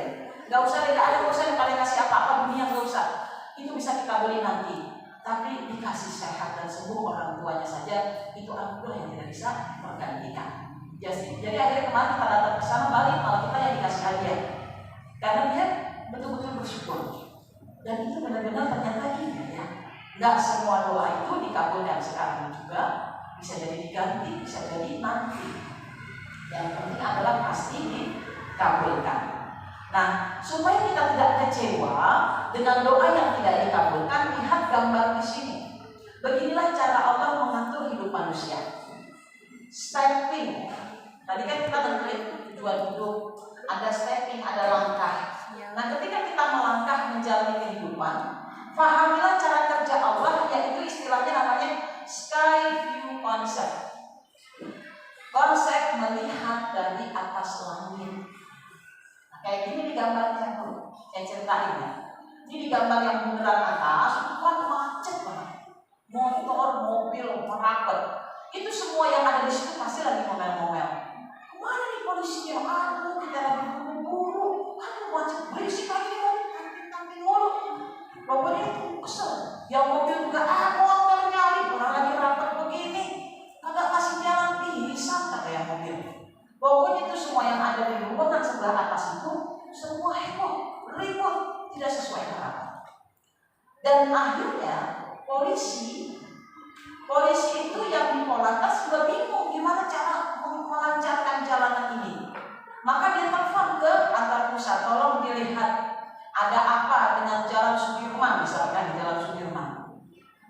S1: Gak usah yang paling kasih apa-apa dunia, gak usah. Itu bisa kita beli nanti. Tapi dikasih sehat dan sembuh orang tuanya saja, itu anugerah yang tidak bisa tergantikan. Jadi akhirnya kemarin kita datang ke sana balik, malah kita yang dikasih hadiah. Karena dia betul-betul bersyukur. Dan itu benar-benar ternyata ini ya. Gak semua doa itu dikabulkan sekarang juga, bisa jadi diganti, bisa jadi nanti. Yang penting adalah pasti dikabulkan. Nah, supaya kita tidak kecewa dengan doa yang tidak dikabulkan, lihat gambar di sini. Beginilah cara Allah mengatur hidup manusia. Stepping. Tadi kan kita dengerin tujuan hidup, ada stepping, ada langkah. Nah, ketika kita melangkah menjalani kehidupan, pahamilah cara kerja Allah, yaitu istilahnya namanya sky view concept. Konsep melihat dari atas langit. Nah, kayak gini di gambarnya tuh, saya ceritain ya. Ini di gambar yang bundaran atas, itu kan macet banget. Motor, mobil, merapet. Itu semua yang ada di situ pasti lagi ngomel-ngomel. Kemana nih polisinya? Aduh, kita lagi buru-buru. Aduh, macet berisik lagi nih, tampil mulu. tidak sesuai harapan. Dan akhirnya polisi itu yang di Polantas juga bingung gimana cara melancarkan jalanan ini. Maka dia telepon ke antar pusat, tolong dilihat ada apa dengan Jalan Sudirman, misalkan di Jalan Sudirman.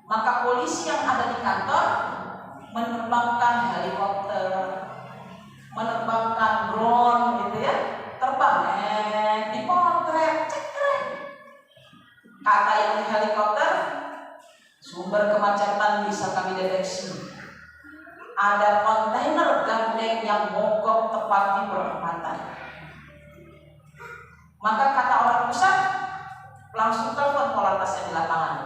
S1: Maka polisi yang ada di kantor menerbangkan helikopter, menerbangkan drone gitu ya, terbang dipotret, cekrek. Kata yang di helikopter, sumber kemacetan bisa kami deteksi. Ada kontainer gandeng yang mogok tepat di perempatan. Maka kata orang pusat, langsung telepon Polantas yang di lapangan.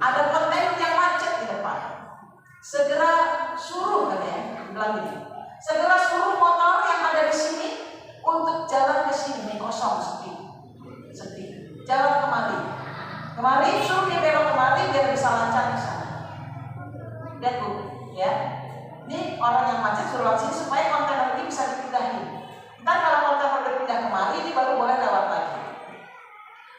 S1: Ada kontainer yang macet di depan. Segera suruh katanya, bilang gini. Segera suruh motor yang ada di sini untuk jalan ke sini, ini kosong, sepi. Jalan kemari, suruh dia belok kemari biar bisa lancar di sana. Lihat Bu, ya. Ini orang yang macet suruh lewat sini supaya kontainer ini bisa dipindahin. Ntar kalau kontainer berpindah kemari, ini baru boleh lewat lagi.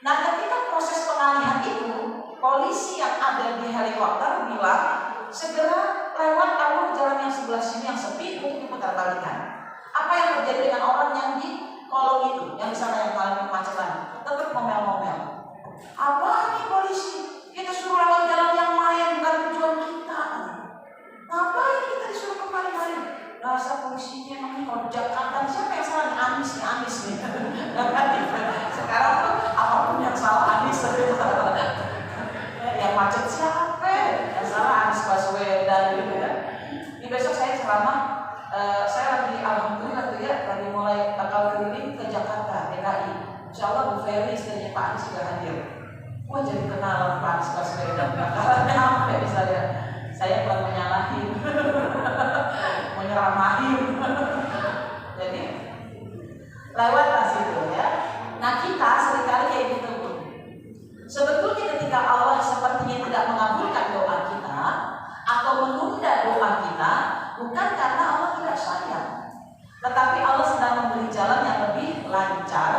S1: Nah, ketika proses pengalihan itu, polisi yang ada di helikopter bilang segera lewat alur jalan yang sebelah sini yang sepi untuk diputar balikan. Apa yang terjadi dengan orang yang di kolong itu, yang di sana yang mengalami kemacetan? Tetap ngomel-ngomel. Apa nih polisi? Kita suruh lewat jalan yang lain, bukan tujuan kita. Ngapain kita disuruh kembali-kembali? Rasa polisinya emang ini kalau di Jakarta siapa yang salah? Anies nih. Sekarang tuh apapun yang salah Anies. Yang macet siapa? Yang salah Anies Baswedan gitu ya. Ini besok saya ceramah, saya lagi alhamdulillah tuh ya, lagi mulai bakal keliling ke Jakarta, DKI. Insya Allah Bu Ferry istrinya Pak Anies juga hadir. Wah jadi kenal Pak Anies Baswedan. Bakalannya apa ya misalnya? Saya bukan menyalahin, menyeramahin. Jadi lewatlah situ ya. Nah kita seringkali kayak gitu. Sebetulnya ketika Allah sepertinya tidak mengabulkan doa kita atau menunda doa kita, bukan karena Allah tidak sayang, tetapi Allah sedang memberi jalan yang lebih lancar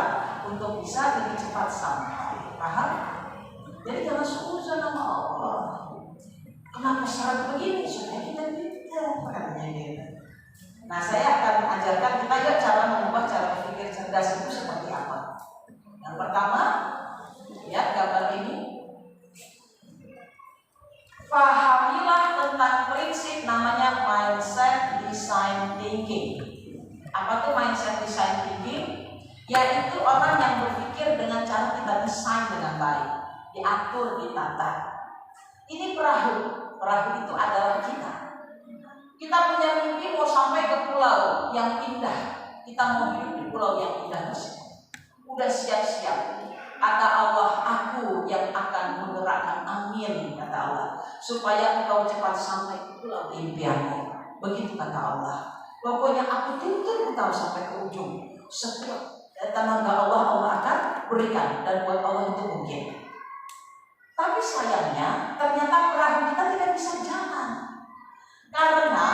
S1: untuk bisa lebih cepat sampai. Paham? Jadi jangan suuzon sama Allah. Kenapa syarat begini? Supaya kita tidak katanya gitu. Nah saya akan ajarkan kita ya cara mengubah cara berpikir cerdas itu seperti apa. Yang pertama, lihat gambar ini. Pahamilah tentang prinsip namanya mindset design thinking. Apa tuh mindset design thinking? Yaitu orang yang berpikir dengan cara kita desain dengan baik, diatur, ditata. Ini perahu itu adalah kita. Kita punya mimpi mau sampai ke pulau yang indah. Kita mau hidup di pulau yang indah tersebut. Udah siap-siap. Kata Allah, aku yang akan menggerakkan angin, kata Allah, supaya engkau cepat sampai ke pulau impianmu. Begitu kata Allah. Pokoknya aku tuntun engkau sampai ke ujung. Sekuat tenaga Allah akan berikan, dan buat Allah itu mungkin. Tapi sayangnya ternyata perahu kita tidak bisa jalan karena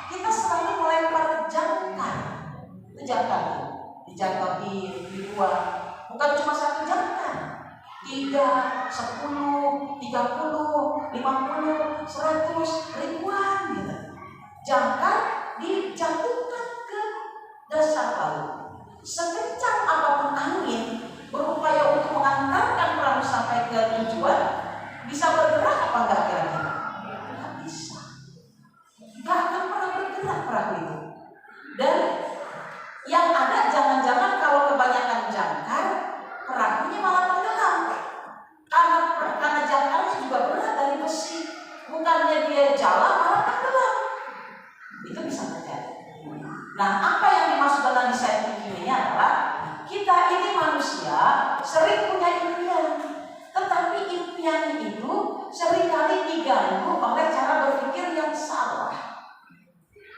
S1: kita selalu melempar jangkar. Itu jangkar tuh, dijangkain, dibuat. Bukan cuma satu jangkar, 3, 10, 30, 50, 100, ribuan gitu. Jangkar dijatuhkan ke dasar laut. Sekencang apapun angin berupaya untuk mengantarkan perahu sampai ke tujuan, bisa bergerak apa enggak kira-kira? Enggak bisa. Enggak akan pernah bergerak perahu itu. Dan yang ada jangan-jangan kalau kebanyakan jangkar, perahunya malah tenggelam. Karena jangkarnya juga berat dari besi. Bukannya dia jalan malah tenggelam. Itu bisa terjadi. Nah, apa yang dimaksud dengan desain thinking ini adalah kita ini manusia sering punya impian, tetapi impian itu seringkali diganggu oleh cara berpikir yang salah.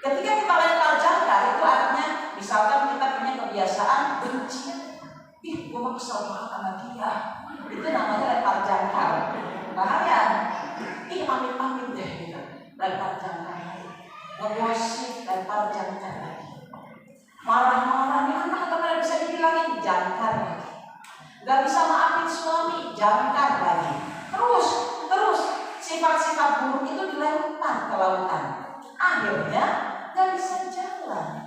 S1: Ketika kita lempar jangkar, itu artinya misalkan kita punya kebiasaan benci. Ih, gue mau kesel banget sama dia. Itu namanya lempar jangkar. Bahaya. Ih, amit-amit deh gitu. Lempar jangkar. Ngegosip, lempar jangkar lagi. Marah-marah, ini anak-anak bisa dibilangin jangkar lagi. Gak bisa maafin suami, dijangkar lagi. Terus sifat-sifat buruk itu dilempar ke lautan. Akhirnya nggak bisa jalan.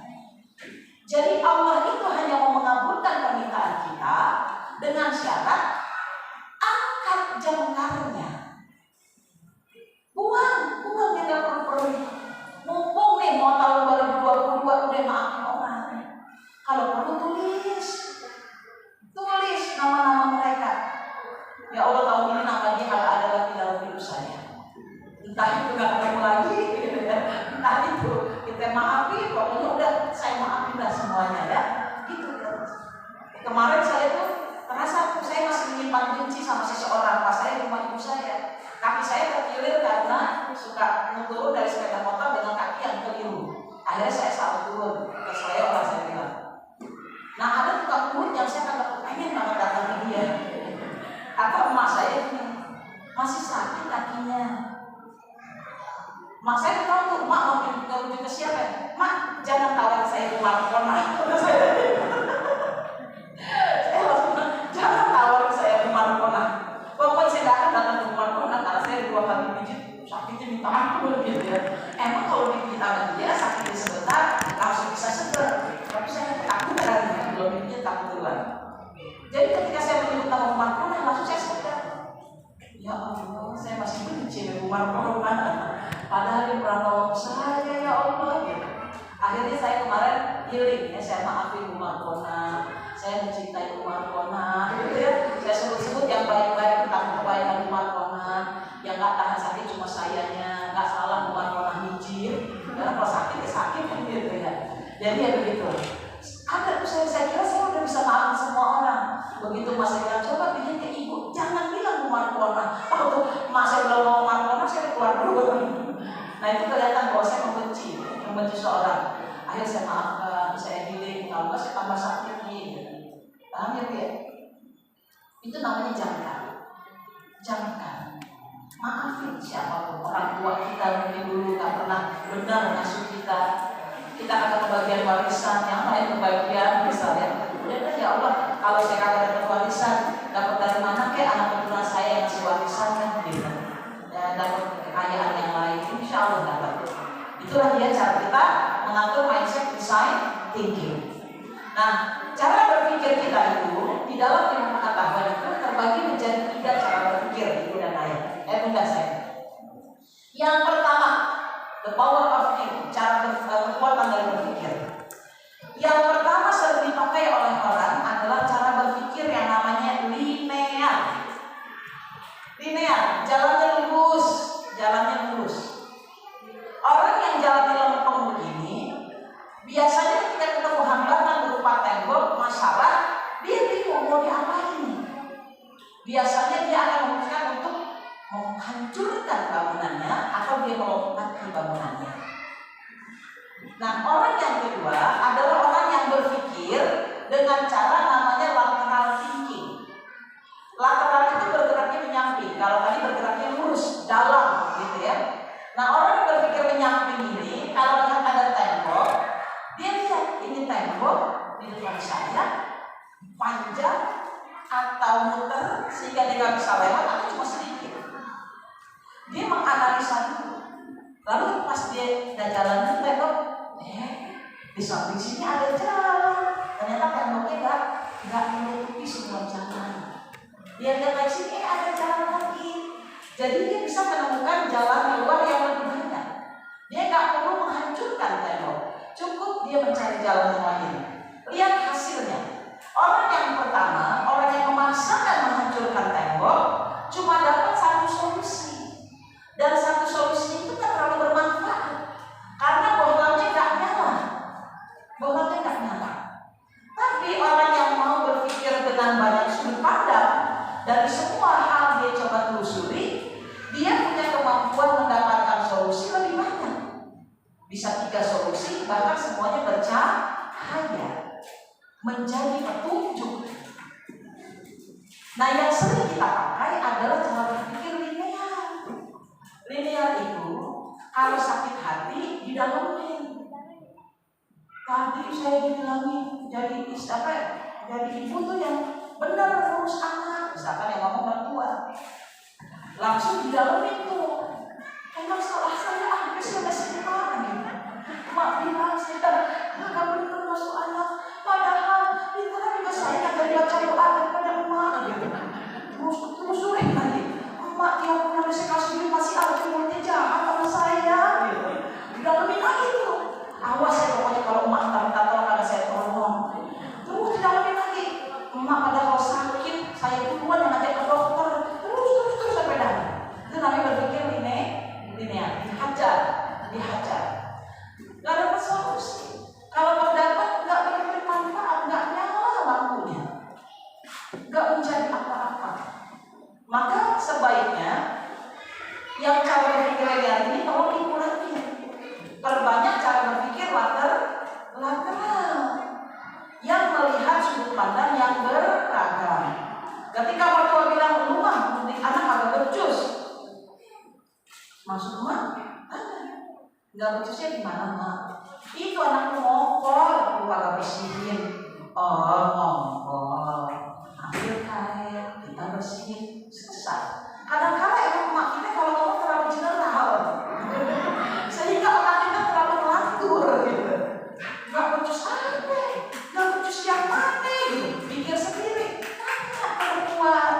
S1: Jadi Allah itu hanya mau mengabulkan permintaan kita dengan syarat angkat jangkarnya. Buang yang nggak perlu. Mumpung nih mau tahun 2022 udah maafin orang. Kalau perlu tulis nama-nama mereka. Ya Allah, tahun ini nama dia kalau ada lagi dalam hidup saya. Entah itu nggak ketemu lagi, gitu ya. Entah itu kita maafin, pokoknya udah saya maafin lah semuanya ya. Gitu ya. Kemarin saya tuh terasa saya masih menyimpan benci sama seseorang pas saya di rumah ibu saya. Kaki saya terkilir karena suka turun dari sepeda motor dengan kaki yang keliru. Akhirnya saya salah turun. Terus saya bilang, nah ada tukang urut yang saya kagak pengen banget datang ke dia. Atau emak saya ini masih sakit kakinya. Mak saya tahu tuh, mak mau ngurut ke siapa? Mak jangan tawar saya rumah kona. Saya langsung jangan tawar saya rumah kona. Pokoknya saya gak akan datang ke rumah kona karena saya 2 kali pijit sakitnya minta ampun gitu ya. Emang kalau dipijit sama dia sakitnya sebentar langsung bisa seger. Tapi saya ketakutan belum dipijit takut duluan. Jadi ketika saya menyebut nama rumah kona langsung saya sadar. Ya Allah, saya masih benci rumah kona. Padahal dia pernah nolong saya, ya Allah gitu. Akhirnya saya kemarin healing ya, saya maafin rumah kona, saya mencintai rumah kona gitu ya. Saya sebut-sebut yang baik-baik tentang kebaikan rumah kona. Yang gak tahan sakit cuma sayanya, gak salah rumah kona mijir. Karena kalau sakit ya sakit gitu ya. Jadi ya begitu. Ada tuh saya kira saya udah bisa maafin semua orang. Begitu mas saya bilang, coba bikin ke ibu, jangan bilang rumah kona. Oh mas saya bilang rumah kona, saya keluar dulu. Nah itu kelihatan bahwa saya membenci seorang. Akhirnya saya maafkan, saya healing, kalau saya tambah sakit gitu. Paham ya Bu ya? Itu namanya jangkar. Maafin siapapun, orang tua kita mungkin dulu gak pernah benar mengasuh kita. Kita akan kebagian warisan, yang lain kebagian misalnya. Udah ya Allah, kalau saya kagak dapat warisan, dapat dari mana ke anak keturunan saya yang ngasih warisan kan gitu. Ya, dapat kekayaan yang lain, insya Allah dapat. Itulah dia cara kita mengatur mindset design thinking. Nah, cara berpikir kita itu di dalam ilmu pengetahuan itu terbagi menjadi 3 cara berpikir Ibu dan Ayah. Bunda saya. Yang pertama, the power of thinking, kekuatan dari berpikir. Yang pertama sering dipakai oleh orang adalah cara berpikir yang namanya linear, jalannya lurus. Orang yang jalannya lempeng begini, biasanya ketika ketemu hambatan berupa tembok, masalah, dia bingung mau diapain. Biasanya dia akan memutuskan untuk menghancurkan bangunannya atau dia melompati bangunannya. Nah, orang yang kedua adalah orang yang berpikir dengan cara namanya lateral thinking. Lateral itu bergeraknya menyamping. Kalau tadi bergeraknya lurus, dalam, gitu ya. Nah, orang yang berpikir menyamping ini, kalau lihat ada tembok, dia lihat ini tembok di depan saya panjang atau muter sehingga dia nggak bisa lewat atau cuma sedikit. Dia menganalisa dulu. Lalu pas dia udah jalan ke tembok, di samping sini ada jalan. Ternyata temboknya nggak menutupi semua jalan. Dia lihat dari sini ada jalan lagi. Jadi dia bisa menemukan jalan keluar yang lebih banyak. Dia nggak perlu menghancurkan tembok. Cukup dia mencari jalan yang lain. Lihat hasilnya. Orang yang pertama, orang yang memaksakan menghancurkan tembok, cuma dapat satu solusi. Dan satu solusi itu kan terlalu bermanfaat karena bohlamnya nggak nyala. Tapi orang yang mau berpikir dengan banyak sudut pandang dari semua hal dia coba telusuri, dia punya kemampuan mendapatkan solusi lebih banyak. Bisa 3 solusi, bahkan semuanya bercahaya, menjadi petunjuk. Nah, yang sering kita pakai adalah cara berpikir linear. Linear itu kalau sakit hati didalemin. Tadi saya dibilangin jadi ibu tuh yang benar lurus anak. Misalkan yang ngomong Langsung di dalam itu, emang salah saya sudah sekolah gitu. Mak bilang saya nggak benar masuk anak, padahal itu kan juga saya dari baca doa daripada emak gitu. Terus lagi, emak dia punya saya kasih duit masih ada mulutnya jahat sama saya gitu. Di dalamin lagi tuh, awas ya pokoknya kalau emak minta tolong ada saya tolong. Terus di dalamin lagi, emak pada kalau sakit saya duluan yang ngajak ke dokter. Terus sampai dah. Itu namanya berpikir ini ya, dihajar. Gak ada solusi. Kalau berdapat nggak bermanfaat, nggak nyala lampunya, nggak menjadi apa-apa. Maka sebaiknya yang cara berpikir ini tolong dikurangi. Perbanyak cara berpikir lateral yang melihat sudut pandang yang beragam. Ketika mertua bilang rumah mendidik anak agak becus, maksud mak nggak becusnya di mana mak? Itu anakku ngokol, lu agak bersihin. Oh ngokol, ambil karet, kita bersihin, selesai. Kadang-kadang emang emak kita kalau ngomong terlalu general, sehingga otak kita terlalu melantur gitu. Nggak becus apa, nggak becus yang mana gitu. Pikir sendiri, tanya kuat.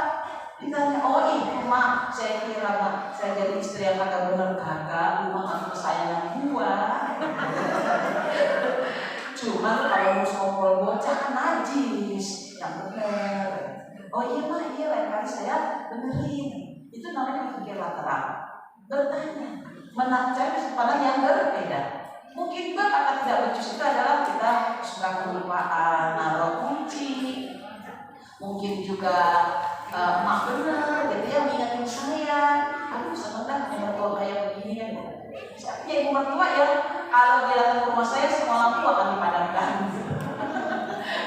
S1: Ditanya, oh itu mak, saya kira mak, saya jadi istri yang kagak bener kakak, lu mah nggak kesayangan gua. Cuma kalau mau ngobrol bocah kan najis, yang bener. Oh iya mak, iya lain kali saya benerin. Itu namanya berpikir lateral. Bertanya, menancap kesempatan yang berbeda. Mungkin juga kata tidak becus itu adalah kita suka kelupaan, naruh kunci. Mungkin juga mak bener gitu ya mengingatkan saya. Aduh seneng punya mertua kayak begini kan. Siapa ya ibu mertua ya, kalau dia datang ke rumah saya semua lampu akan dipadamkan.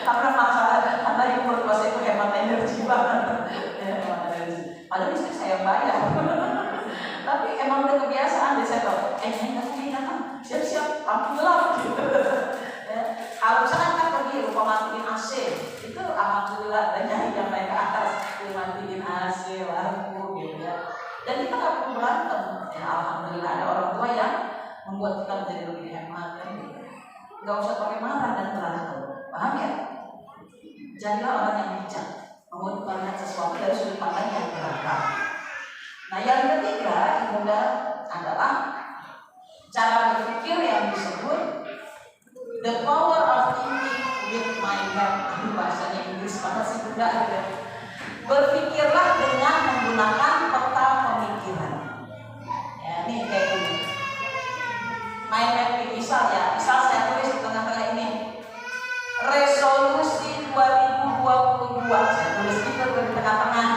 S1: Karena masalah karena ibu mertua saya itu hemat energi banget. Padahal istri saya bayar. Tapi emang udah kebiasaan deh saya tahu. Nanti datang siap-siap lampu gelap gitu. Kalau misalkan kita pergi lupa matiin AC, itu alhamdulillah dan nyari yang naik ke atas matiin AC lampu gitu ya. Dan kita nggak perlu berantem. Ya alhamdulillah ada orang tua yang membuat kita menjadi lebih hemat kan gitu. Nggak usah pakai marah dan berantem. Paham ya? Jadilah orang yang bijak, melihat sesuatu dari sudut pandang yang beragam. Nah yang ketiga ibunda adalah cara berpikir yang disebut the power of thinking with my head. Bahasanya Inggris banget sih bunda gitu. Berpikirlah dengan menggunakan peta pemikiran. Ya ini kayak ini. Mind mapping misal ya, misal saya tulis di tengah-tengah ini resolusi 2022. Saya tulis itu di tengah-tengah.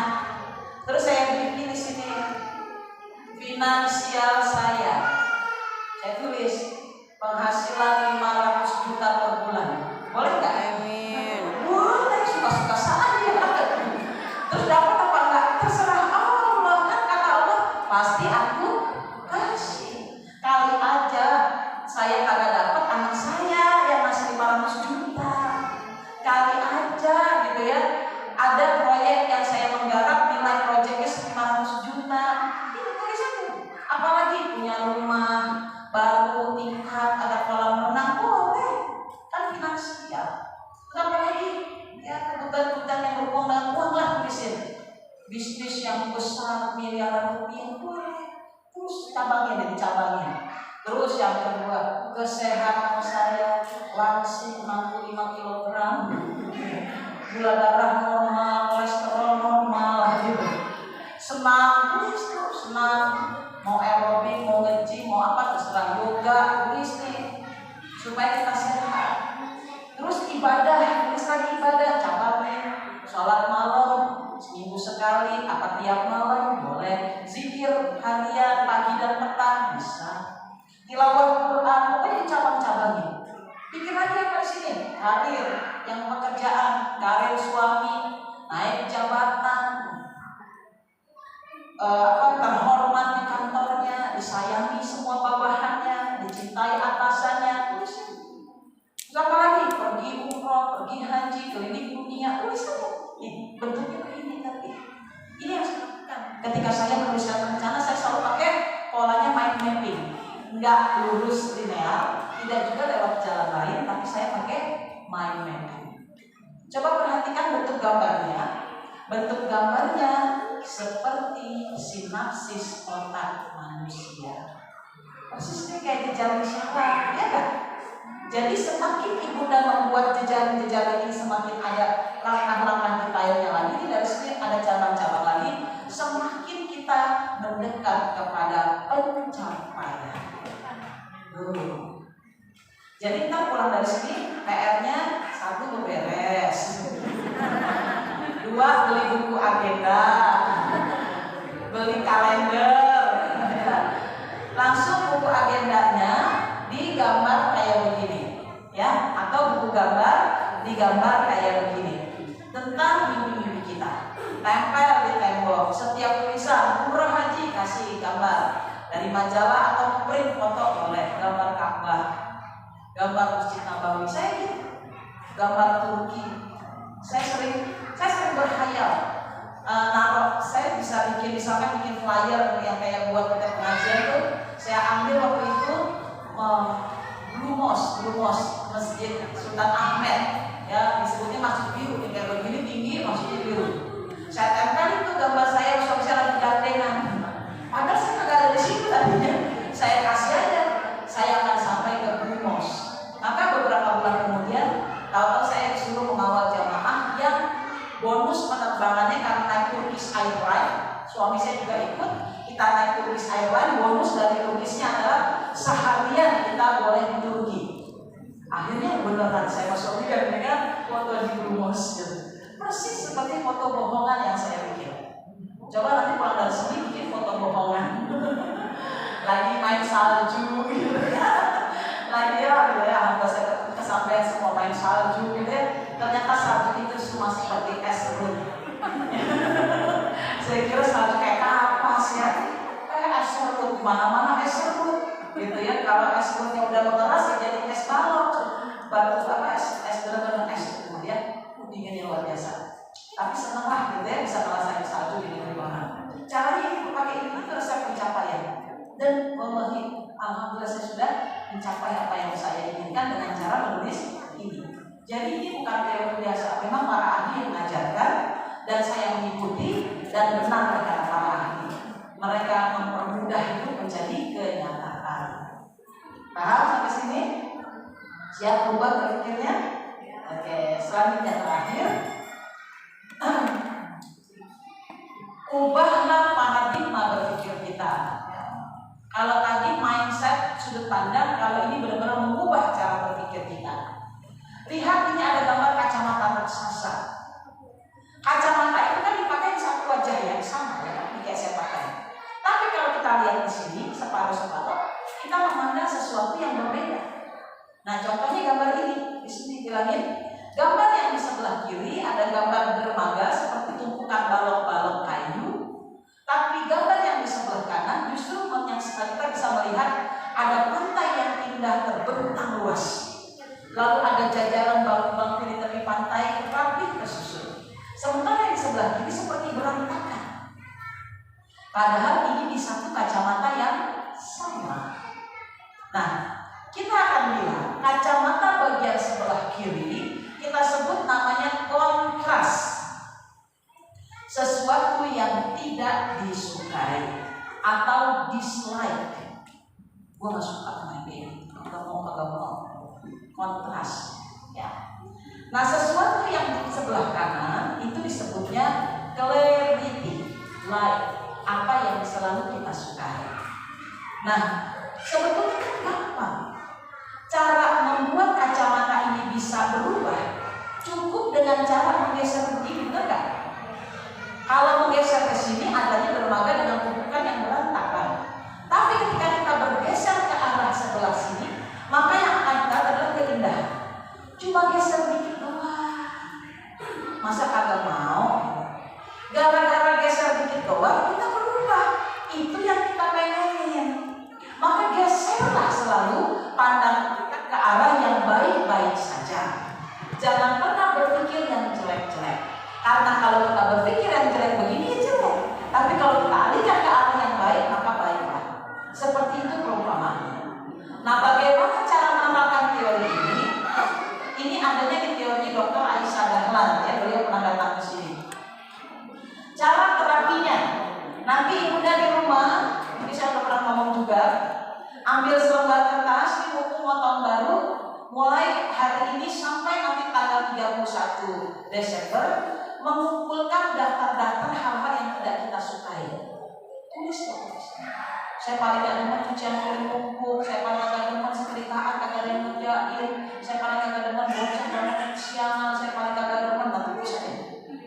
S1: Terus saya bikin di sini finansial saya tulis penghasilan 500 juta per bulan. Boleh nggak? Amin. Boleh, suka-suka saja. Terus dapat apa enggak? Terserah Allah. Kan kata Allah pasti aku kasih. Kali aja saya kagak dapat, anak saya yang ngasih 500 juta. Kali aja gitu ya. Ada proyek yang saya menggarap nilai proyeknya 500 juta. Ini tulis aja. Apalagi punya rumah baru tingkat, ada kolam renang, boleh kan finansial. Kenapa lagi? Ya kebutuhan-kebutuhan yang berhubungan dengan uang lah tulisin. Bisnis yang besar miliaran rupiah boleh. Terus cabangnya dari cabangnya. Terus yang kedua, kesehatan saya langsing 65 kg, gula darah normal, kolesterol normal gitu. Senang, mau aerobik, mau nge-gym, mau apa terserah, yoga, tulis nih supaya kita sehat. Terus ibadah, tulis lagi ibadah, cabangnya sholat malam seminggu sekali, apa tiap malam boleh, zikir harian pagi dan petang bisa, tilawah Quran, pokoknya cabang-cabangnya. Pikir lagi apa di sini? Karir, yang pekerjaan, karir suami, naik jabatan, terhormat di kantornya, disayangi semua bawahannya, dicintai atasannya, tulis. Apa lagi? Pergi umroh, pergi haji, keliling dunia, tulis aja. Bentuknya begini tapi ini yang saya lakukan. ketika saya menuliskan rencana, saya selalu pakai polanya mind mapping. Enggak lurus linear, tidak juga lewat jalan lain, tapi saya pakai mind mapping. Coba perhatikan bentuk gambarnya. Bentuk gambarnya seperti sinapsis otak manusia. Persisnya kayak jejaring syaraf, ya kan? Jadi semakin ibunda membuat jejaring-jejaring ini semakin ada langkah-langkah detailnya lagi, dari sini ada cabang-cabang lagi, semakin kita mendekat kepada pencapaian. Jadi kita pulang dari sini, PR-nya 1 beberes, 2 beli buku agenda, beli kalender, langsung buku agendanya digambar kayak begini, ya, atau buku gambar digambar kayak begini tentang mimpi-mimpi kita, tempel di tembok. Setiap tulisan umrah haji kasih gambar dari majalah atau print foto boleh, gambar Ka'bah, gambar Masjid Nabawi, saya gitu, gambar Turki. Saya sering berkhayal, saya bisa bikin, misalkan bikin flyer yang kayak buat kita pengajian tuh, saya ambil waktu itu Blue Mosque Masjid Sultan Ahmed, ya disebutnya masjid biru, kayak begini tinggi, masjid biru. Saya tempel itu gambar saya, suami saya lagi gandengan, padahal saya nggak ada di situ tadinya. Saya kasih aja, saya akan sampai ke Blue Mosque. Maka beberapa bulan kemudian, tahu-tahu saya disuruh mengawal jamaah yang bonus penerbangannya karena naik Turkish Airlines. Suami saya juga ikut, kita naik Turkish Airlines, bonus dari Turkisnya adalah seharian kita boleh di Turki. Akhirnya beneran saya masuk dia dengan foto di Blue Mosque, persis seperti foto bohongan yang saya bikin. Coba nanti pulang dari sini bikin foto bohongan, lagi main salju gitu ya, lagi ya harus saya kesampaian semua main salju gitu ya. Ternyata salju itu cuma seperti es serut. Saya kira salju kayak kapas ya, es serut, mana-mana es serut gitu ya. Kalau es serutnya udah mengeras ya jadi es balok, batu apa es benar-benar es, kemudian dinginnya luar biasa. Tapi seneng lah gitu ya, bisa ngerasain salju di mana. Caranya ini pakai ini resep pencapaian, dan wallahi alhamdulillah saya sudah mencapai apa yang saya inginkan dengan cara menulis ini. Jadi ini bukan teori biasa, memang para ahli yang mengajarkan dan saya mengikuti, dan benar kata para ahli. Mereka mempermudah itu menjadi kenyataan. Paham sampai sini? Siap berubah berpikirnya? Oke, selanjutnya terakhir, ubahlah paradigma berpikir kita. Kalau tadi mindset, sudut pandang, kalau ini benar-benar mengubah cara berpikir kita. Lihat, ini ada gambar kacamata raksasa. Kacamata itu kan dipakai di satu wajah yang sama ya, ini kayak saya pakai. Tapi kalau kita lihat di sini separuh-separuh, kita memandang sesuatu yang berbeda. Nah, contohnya gambar ini, di sini bilangin, gambar yang di sebelah kiri ada gambar dermaga seperti tumpukan balok-balok kayu. Tapi gambar yang di sebelah kanan justru yang kita bisa melihat ada pantai yang indah terbentang luas. Lalu ada jajaran bangku-bangku di tepi pantai rapi tersusun. Sementara yang di sebelah kiri seperti berantakan. Padahal ini di satu kacamata yang sama. Nah, kita akan bilang kacamata bagian sebelah kiri kita sebut namanya kontras. Sesuatu yang tidak disukai atau dislike. Gue gak suka main ini, gak mau. Kontras ya. Nah, sesuatu yang di sebelah kanan itu disebutnya clarity, light, apa yang selalu kita sukai. Nah, sebetulnya kan gampang. Cara membuat kacamata ini bisa berubah cukup dengan cara menggeser begini, benar gak? Kalau menggeser ke sini adanya dermaga dengan tumpukan yang berantakan. Tapi ketika kita bergeser ke arah sebelah sini, maka yang akan kita adalah keindahan. Cuma geser dikit doang. Masa kagak mau? Gara-gara geser dikit doang kita berubah. Itu yang kita pengenin. Maka geserlah selalu pandang ke arah yang baik-baik saja. Jangan pernah berpikir yang jelek-jelek. daftar-daftar hal-hal yang tidak kita sukai. Tulis dong. Saya paling gak demen cucian piring numpuk, saya paling gak demen setrikaan kagak ada yang ngerjain, saya paling gak demen bocah banget kesiangan, saya paling gak demen, nah tulis aja.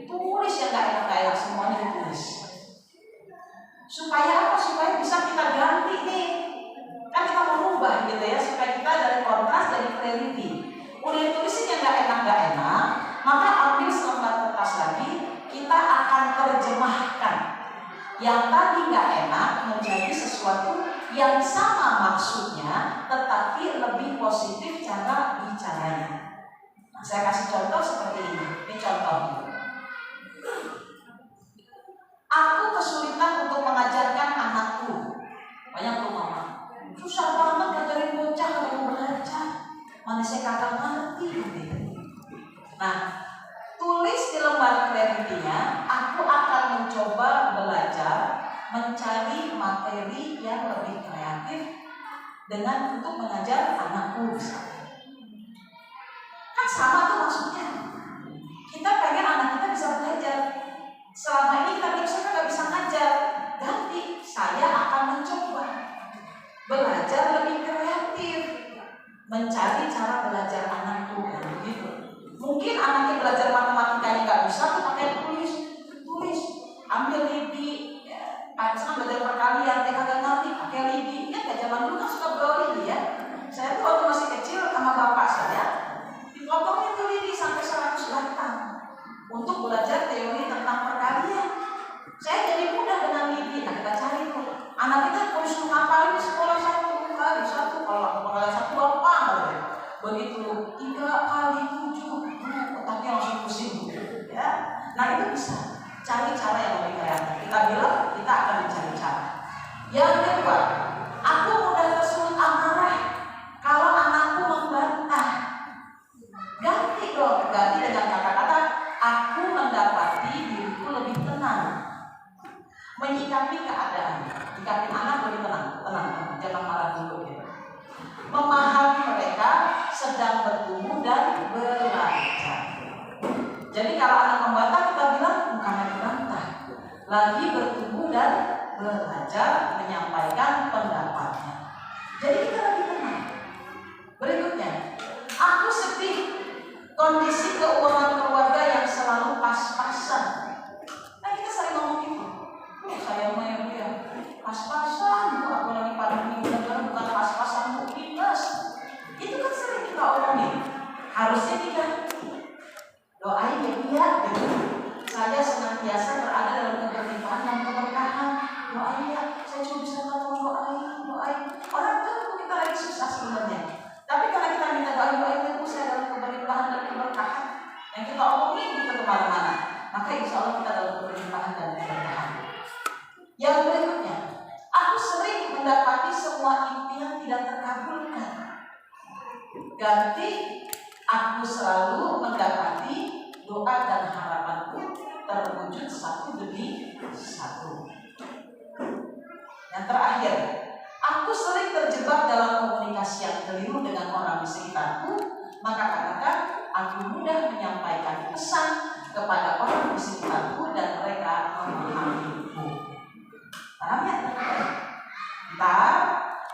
S1: Tulis yang gak enak-enak, semuanya ditulis. Supaya apa? Supaya bisa kita ganti nih. Kan kita merubah gitu ya, supaya kita dari kontras jadi clarity. Udah tulisin yang gak enak, maka ambil selembar kertas lagi, kita akan terjemahkan yang tadi gak enak menjadi sesuatu yang sama maksudnya, tetapi lebih positif cara bicaranya. Nah, saya kasih contoh seperti ini. Ini contohnya. Aku kesulitan untuk mengajarkan anakku. Banyak tuh mama, susah banget ngajarin bocah kalau mau belajar. Mana saya kagak ngerti. Nah, tulis di lembar clarity-nya, aku akan mencoba belajar mencari materi yang lebih kreatif dengan untuk mengajar anakku. Kan sama tuh maksudnya. Kita pengen anak kita bisa belajar. Selama ini kita nggak bisa ngajar. Ganti, saya akan mencoba belajar lebih kreatif, mencari cara belajar anakku. Gitu. Mungkin anaknya belajar matematikanya nggak bisa, tuh pakai tulis, ambil lidi, sekarang belajar perkalian, kagak ngerti, pakai lidi. Ya kayak zaman dulu kan suka bawa lidi ya. Saya tuh waktu masih kecil sama bapak saya, dipotongin tuh lidi sampai 100 batang untuk belajar teori tentang perkalian. Saya jadi mudah dengan lidi. Nah kita cari tuh, anak kita kalau suruh ngapalin di sekolah satu kali satu, kalau perkalian satu gampang gitu. Begitu 3 kali 7, otaknya langsung pusing ya. Nah itu bisa cari cara yang lebih kreatif. Kita bilang kita akan mencari cara. Yang kedua, aku mudah tersulut amarah kalau anakku membantah. Ganti dong, ganti dengan kata-kata aku mendapati diriku lebih tenang menyikapi keadaan. Nyikapin anak lebih tenang, jangan marah dulu gitu. Memahami mereka sedang bertumbuh dan belajar. Jadi kalau anak membantah, kita bilang bukan lagi bantah, lagi bertumbuh dan belajar menyampaikan pendapatnya. Jadi kita lebih tenang. Berikutnya, aku sedih kondisi keuangan keluarga yang selalu pas-pasan. Nah kita sering ngomong gitu. Saya mau ya pas-pasan, aku lagi pandemi, bukan pas-pasan minus. Itu kan sering kita omongin. Harusnya diganti. Doain ya dia, gitu. Saya senantiasa berada dalam keberlimpahan dan keberkahan. Doain ya, saya cuma bisa ngomong doain. Orang tahu kita lagi susah sebenarnya. Tapi karena kita minta doain itu saya dalam keberlimpahan dan keberkahan. Yang kita omongin kita kemana-mana. Maka insya Allah kita dalam keberlimpahan dan keberkahan. Yang berikutnya, aku sering mendapati semua impian tidak terkabulkan. Ganti, aku selalu mendapati doa dan harapanku terwujud satu demi satu. Yang terakhir, aku sering terjebak dalam komunikasi yang keliru dengan orang di sekitarku. Maka katakan, aku mudah menyampaikan pesan kepada orang di sekitarku dan mereka memahamiku. Paham ya? Ntar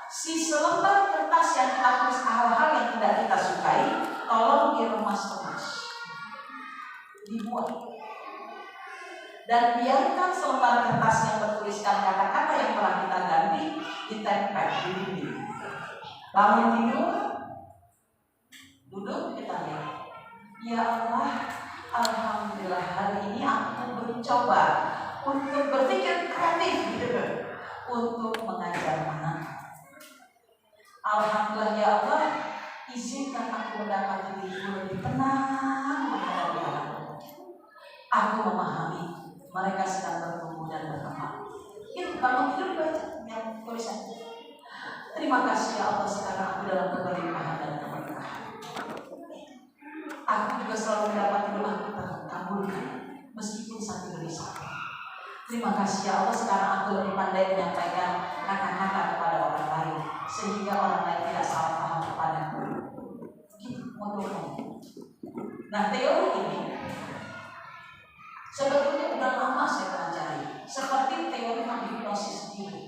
S1: si selembar kertas yang kita tulis hal-hal yang tidak kita sukai, tolong dikemas-kemas, dibuat, dan biarkan selembar kertas yang bertuliskan kata-kata yang telah kita ganti ditempel di dinding. Bangun tidur, duduk, kita lihat. Ya Allah, alhamdulillah hari ini aku mencoba untuk berpikir kreatif gitu, untuk mengajar anak. Alhamdulillah ya Allah, izinkan aku mendapati diriku lebih tenang menghadapi anak. Aku memahami mereka sedang bertumbuh dan berkembang. Itu bangun tidur baca yang tulisan. Terima kasih ya Allah, sekarang aku dalam keberlimpahan dan keberkahan. Aku juga selalu mendapati doaku terkabulkan meskipun satu demi satu. Terima kasih ya Allah, sekarang aku lebih pandai menyampaikan kata-kata kepada orang lain sehingga orang lain tidak salah paham kepadaku. Gitu, ngomong. Nah teori ini Sebetulnya udah lama saya pelajari, seperti teori hipnosis sendiri.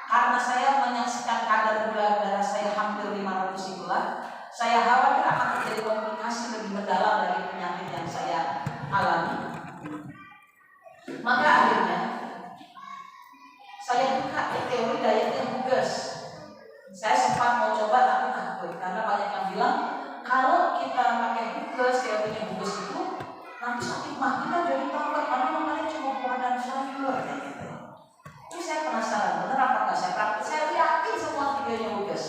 S1: Karena saya menyaksikan kadar gula darah saya hampir 500 itulah, saya khawatir akan terjadi komplikasi lebih mendalam dari penyakit yang saya alami. Maka akhirnya saya buka teori dietnya Huges. Saya sempat mau coba tapi takut karena banyak yang bilang kalau kita pakai Huges, teorinya Huges itu nanti sakit mah kita jadi tambah karena makannya cuma buah dan sayur kayak gitu. Ini saya penasaran benar apa enggak saya praktik. Saya yakin semua videonya Huges.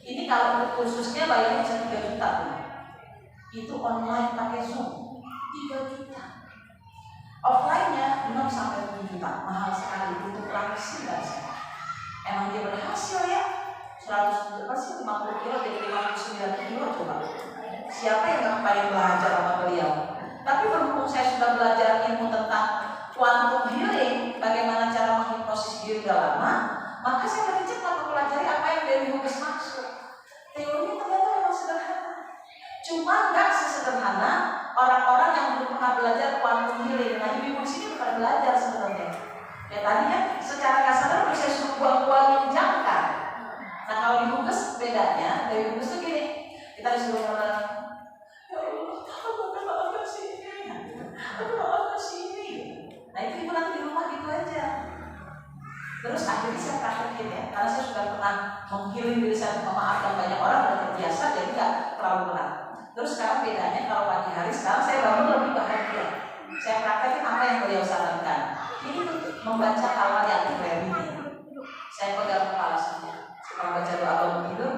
S1: Ini kalau khususnya bayarnya bisa 3 juta tuh. Itu online pakai Zoom 3 juta. Offline-nya 6 sampai 7 juta. Mahal sekali untuk langsung dan saya. Emang dia berhasil ya? 150 kilo jadi 59 kilo coba. Siapa yang nggak pengen belajar sama beliau? Tapi berhubung saya sudah belajar ilmu tentang quantum healing, bagaimana cara menghipnosis diri udah lama, maka saya lebih cepat mempelajari apa yang dari Huges maksud. Teorinya ternyata memang sederhana. Cuma nggak sesederhana orang-orang yang belum pernah belajar quantum healing. Nah, ibu-ibu di sini pernah belajar sebenarnya. Ya tadinya secara kasar bisa suruh buang-buang yang jangkar. Nah kalau di Huges bedanya, dari Huges itu gini, kita disuruh ngomong, ya Allah, aku kenapa sini? Aku kenapa sini? Nah itu ibu nanti di rumah gitu aja. Terus akhirnya saya praktekin ya, karena saya sudah pernah menggiling diri saya untuk memaafkan banyak orang dan terbiasa, jadi nggak terlalu berat. Terus sekarang bedanya kalau pagi hari sekarang saya bangun lebih bahagia. Saya praktekin apa yang beliau sarankan. Ini tuh membaca hal-hal yang keren ini. Saya pegang kepala saya. Setelah baca doa bangun tidur,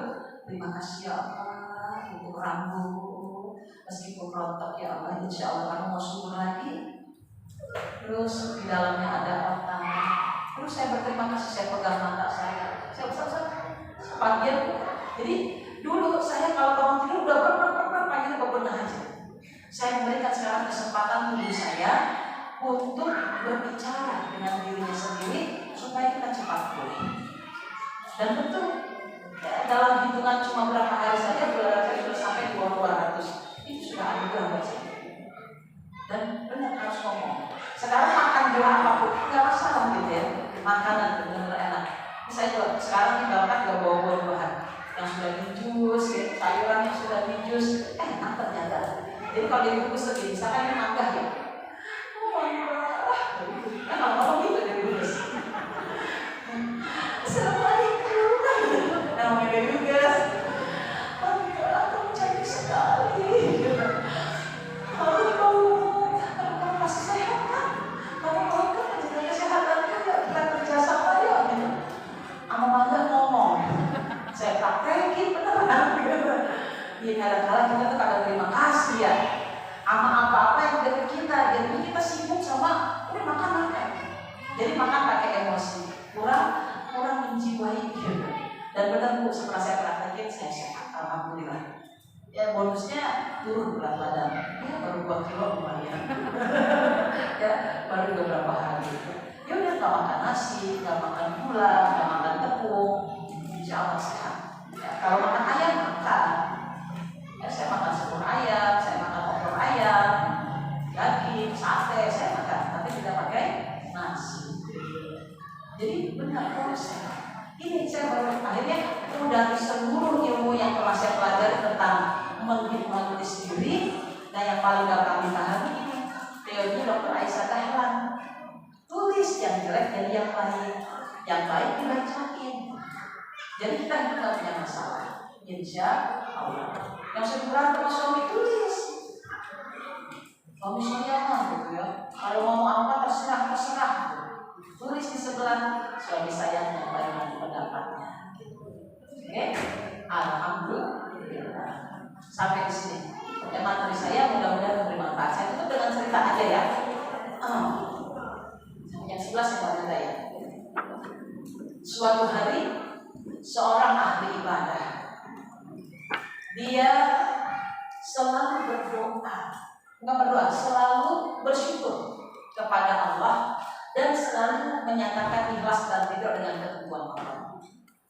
S1: terima kasih ya Allah untuk rambut, meskipun rontok ya Allah, insya Allah kamu mau subur lagi. Terus di dalamnya ada otak. Terus saya berterima kasih, saya pegang mata saya usah sebagian. Jadi dulu saya kalau bangun tidur udah pengen bebenah aja. Saya memberikan sekarang kesempatan tubuh saya untuk berbicara dengan dirinya sendiri supaya kita cepat pulih. Dan betul ya, dalam hitungan cuma berapa hari saja gula darah saya sudah sampai di bawah 200. Itu sudah anugerah buat saya. Dan benar harus ngomong. Sekarang makan buah apapun nggak masalah gitu ya. Makanan benar-benar enak. Saya juga sekarang tinggalkan nggak bawa buah-buahan yang sudah dijus, ya, sayuran yang sudah dijus, enak ternyata. Jadi kalau dari Huges begini, misalkan ini mangga ya, oh mangga, kan ngomong gitu dari Huges. Assalamualaikum, namanya dari Huges. Mangga, kamu cantik sekali. Kamu masih sehat kan? Kamu mau kan menjaga kesehatannya? Yuk kita kerjasama yuk. Sama mangga ngomong. Saya praktekin beneran. Iya kadang-kadang kita tuh kadang terima kasih ya sama apa-apa yang udah ke kita. Jadi kita sibuk sama udah makan. Jadi makan pakai emosi, kurang menjiwai gitu. Dan benar Bu, setelah saya praktekin saya sehat, alhamdulillah. Ya bonusnya turun berat badan. Ya baru 2 kilo lumayan. Ya baru beberapa hari. Ya udah nggak makan nasi, nggak makan gula, nggak makan tepung, insya Allah sehat. Ya, kalau makan ayam makan. Ya, saya makan sepur ayam, saya makan opor ayam, daging, sate, saya makan, tapi tidak pakai nasi. Jadi benar proses. Ini saya baru akhirnya dari seluruh ilmu yang telah saya pelajari tentang menghipnotis diri. Nah yang paling gampang dipahami ini teorinya Dr. Aisyah Dahlan. Tulis yang jelek jadi yang baik dibacain. Jadi kita itu nggak punya masalah. Insya Allah. Yang sering berantem sama suami tulis. Suami saya mah gitu ya. Kalau ngomong apa terserah. Tulis di sebelah suami saya menyampaikan pendapatnya. Oke, alhamdulillah. Sampai di sini. Ya materi saya mudah-mudahan bermanfaat. Saya tutup dengan cerita aja ya. Yang 11 yang wanita ya. Suatu hari seorang ahli ibadah, dia selalu selalu bersyukur kepada Allah dan selalu menyatakan ikhlas dan ridho dengan ketentuan Allah.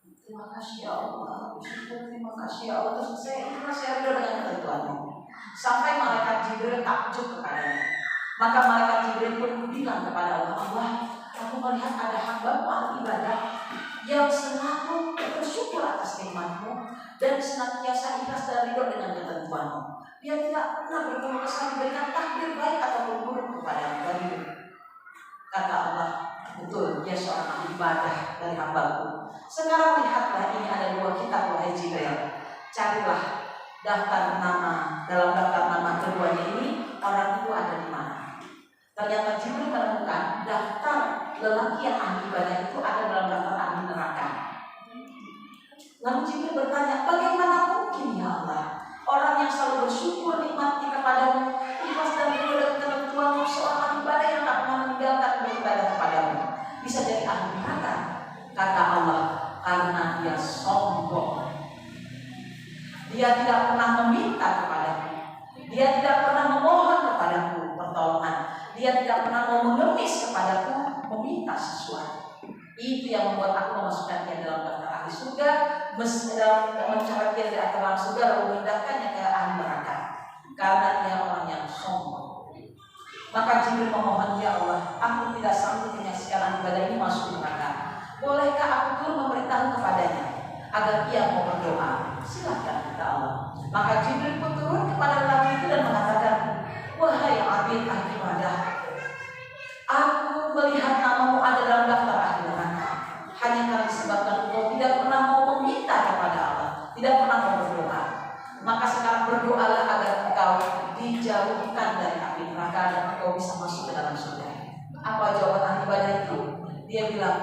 S1: Terima kasih ya Allah, bersyukur, terima kasih ya Allah, terus saya ikhlas, saya ridho dengan ketentuanmu. Sampai malaikat Jibril takjub kepadanya. Maka malaikat Jibril pun bilang kepada Allah, Allah, aku melihat ada hamba-Mu ahli ibadah yang selalu bersyukur atas nikmat-Mu dan senantiasa ikhlas dan ridho dengan ketentuan-Mu. Dia tidak pernah berkeluh kesah diberikan takdir baik ataupun buruk kepada darimu. Kata Allah, betul, dia seorang ahli ibadah dari hamba-Ku. Sekarang lihatlah, ini ada 2 kitab, wahai Jibril. Carilah daftar nama, dalam daftar nama keduanya ini orang itu ada di mana. Ternyata Jibril menemukan daftar lelaki yang ahli ibadah itu ada dalam daftar ahli neraka. Lalu Jibril bertanya, bagaimana mungkin ya Allah, orang yang selalu bersyukur nikmatnya kepadamu, ikhlas dan ridho dengan ketentuan-Mu, seorang ahli ibadah yang tak pernah meninggalkan beribadah kepadamu, bisa jadi ahli neraka? Kata Allah, karena dia sombong. Dia tidak pernah meminta kepadamu, dia tidak pernah memohon kepadaku pertolongan, dia tidak pernah mau mengemis kepadaku meminta sesuatu. Itu yang membuat aku memasukkan dia dalam daftar ahli surga, mencatat dia di dalam surga lalu memindahkannya ke ahli neraka, karena dia orang yang sombong. Maka Jibril memohon, ya Allah, aku tidak sanggup menyaksikan ibadah ini masuk neraka. Bolehkah aku turun memberitahu kepadanya agar ia mau berdoa? Silakan, kata Allah. Maka Jibril pun turun kepada lelaki itu dan mengatakan, wahai abid ahli ibadah, aku melihat namamu ada dalam daftar ahli neraka hanya karena disebabkan engkau tidak pernah mau meminta kepada Allah, tidak pernah mau berdoa. Maka sekarang berdoalah agar engkau dijauhkan dari api neraka dan engkau bisa masuk ke dalam surga. Apa jawaban ahli ibadah itu? Dia bilang,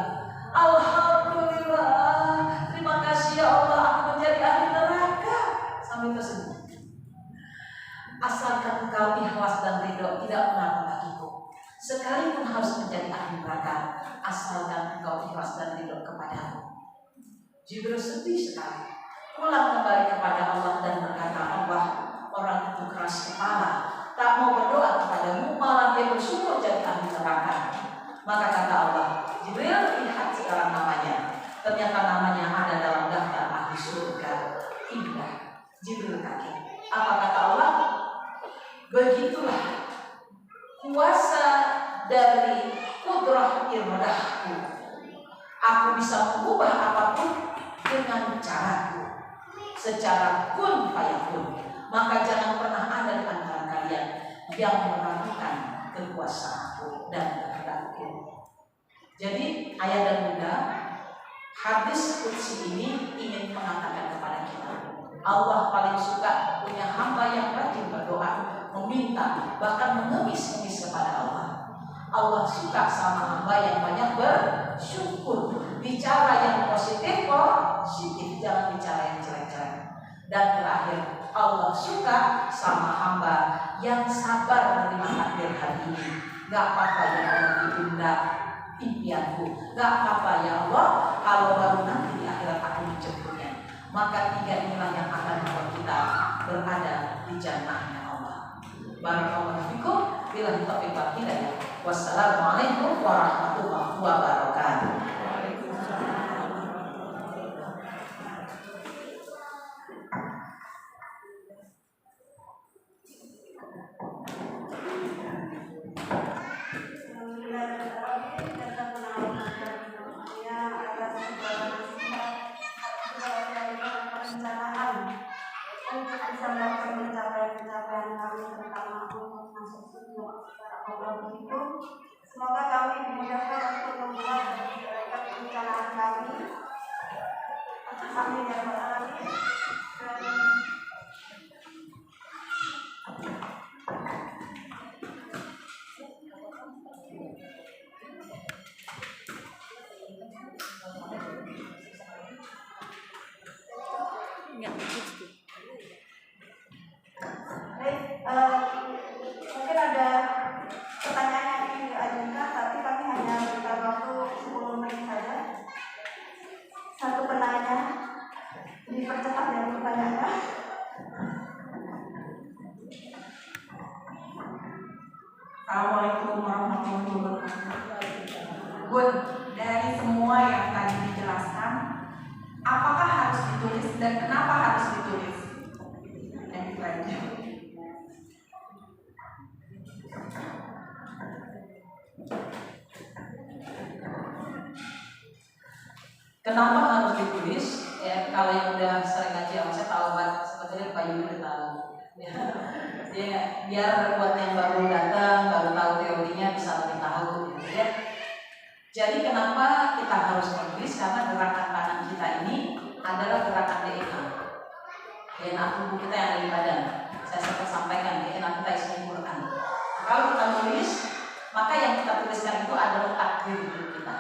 S1: alhamdulillah, terima kasih ya Allah, aku menjadi ahli neraka. Sambil tersenyum. Asalkan engkau ikhlas dan ridho, tidak pernah bagiku, sekalipun harus menjadi ahli neraka, asalkan engkau ikhlas dan ridho kepadamu. Jibril sedih sekali, pulang kembali kepada Allah dan berkata, Allah, orang itu keras kepala, tak mau berdoa kepadamu, malah dia bersyukur jadi ahli neraka. Maka kata Allah, Jibril, lihat sekarang namanya. Ternyata namanya ada dalam daftar ahli surga. Indah. Jibril kaget. Apa kata Allah? Begitulah kuasa dari kudrah iradahku. Aku bisa mengubah apapun dengan caraku, secara kun fayakun. Maka jangan pernah ada di antara kalian yang meragukan kekuasaanku dan kehendakku. Jadi ayah dan bunda, hadis qudsi ini ingin mengatakan kepada kita, Allah paling suka punya hamba yang rajin berdoa, meminta, bahkan mengemis-ngemis kepada Allah. Allah suka sama hamba yang banyak bersyukur, bicara yang positif, jangan bicara yang jelek-jelek. Dan terakhir, Allah suka sama hamba yang sabar menerima takdir hari ini. Gak apa-apa ya Allah, ditunda impianku, gak apa-apa ya Allah kalau baru nanti di akhirat aku dijemputnya. Maka 3 inilah yang akan membuat kita berada di jannahnya Allah. Barakallahu fikum, billahi taufiq wal hidayah. Wassalamualaikum warahmatullahi wabarakatuh.
S2: Semoga kami dimudahkan untuk membuat perencanaan kami. Amin ya rabbal alamin. Mungkin ada pertanyaan yang ingin diajukan, tapi kami hanya berikan waktu 10 menit saja. Satu penanya, dipercepat ya pertanyaannya.
S3: Assalamualaikum warahmatullahi wabarakatuh. Bun, dari semua yang tadi dijelaskan, apakah harus ditulis dan kenapa harus ditulis? Yang itu aja.
S1: Kenapa harus ditulis? Ya, kalau yang udah sering ngaji sama saya tahu banget, sebetulnya Pak Yudi udah tahu. Ya, biar buat yang baru datang, baru tahu teorinya bisa lebih tahu. Gitu ya. Jadi kenapa kita harus menulis? Karena gerakan tangan kita ini adalah gerakan DNA. DNA tubuh kita yang ada di badan. Saya sempat sampaikan DNA kita isinya Quran. Kalau kita nulis, maka yang kita tuliskan itu adalah takdir hidup kita.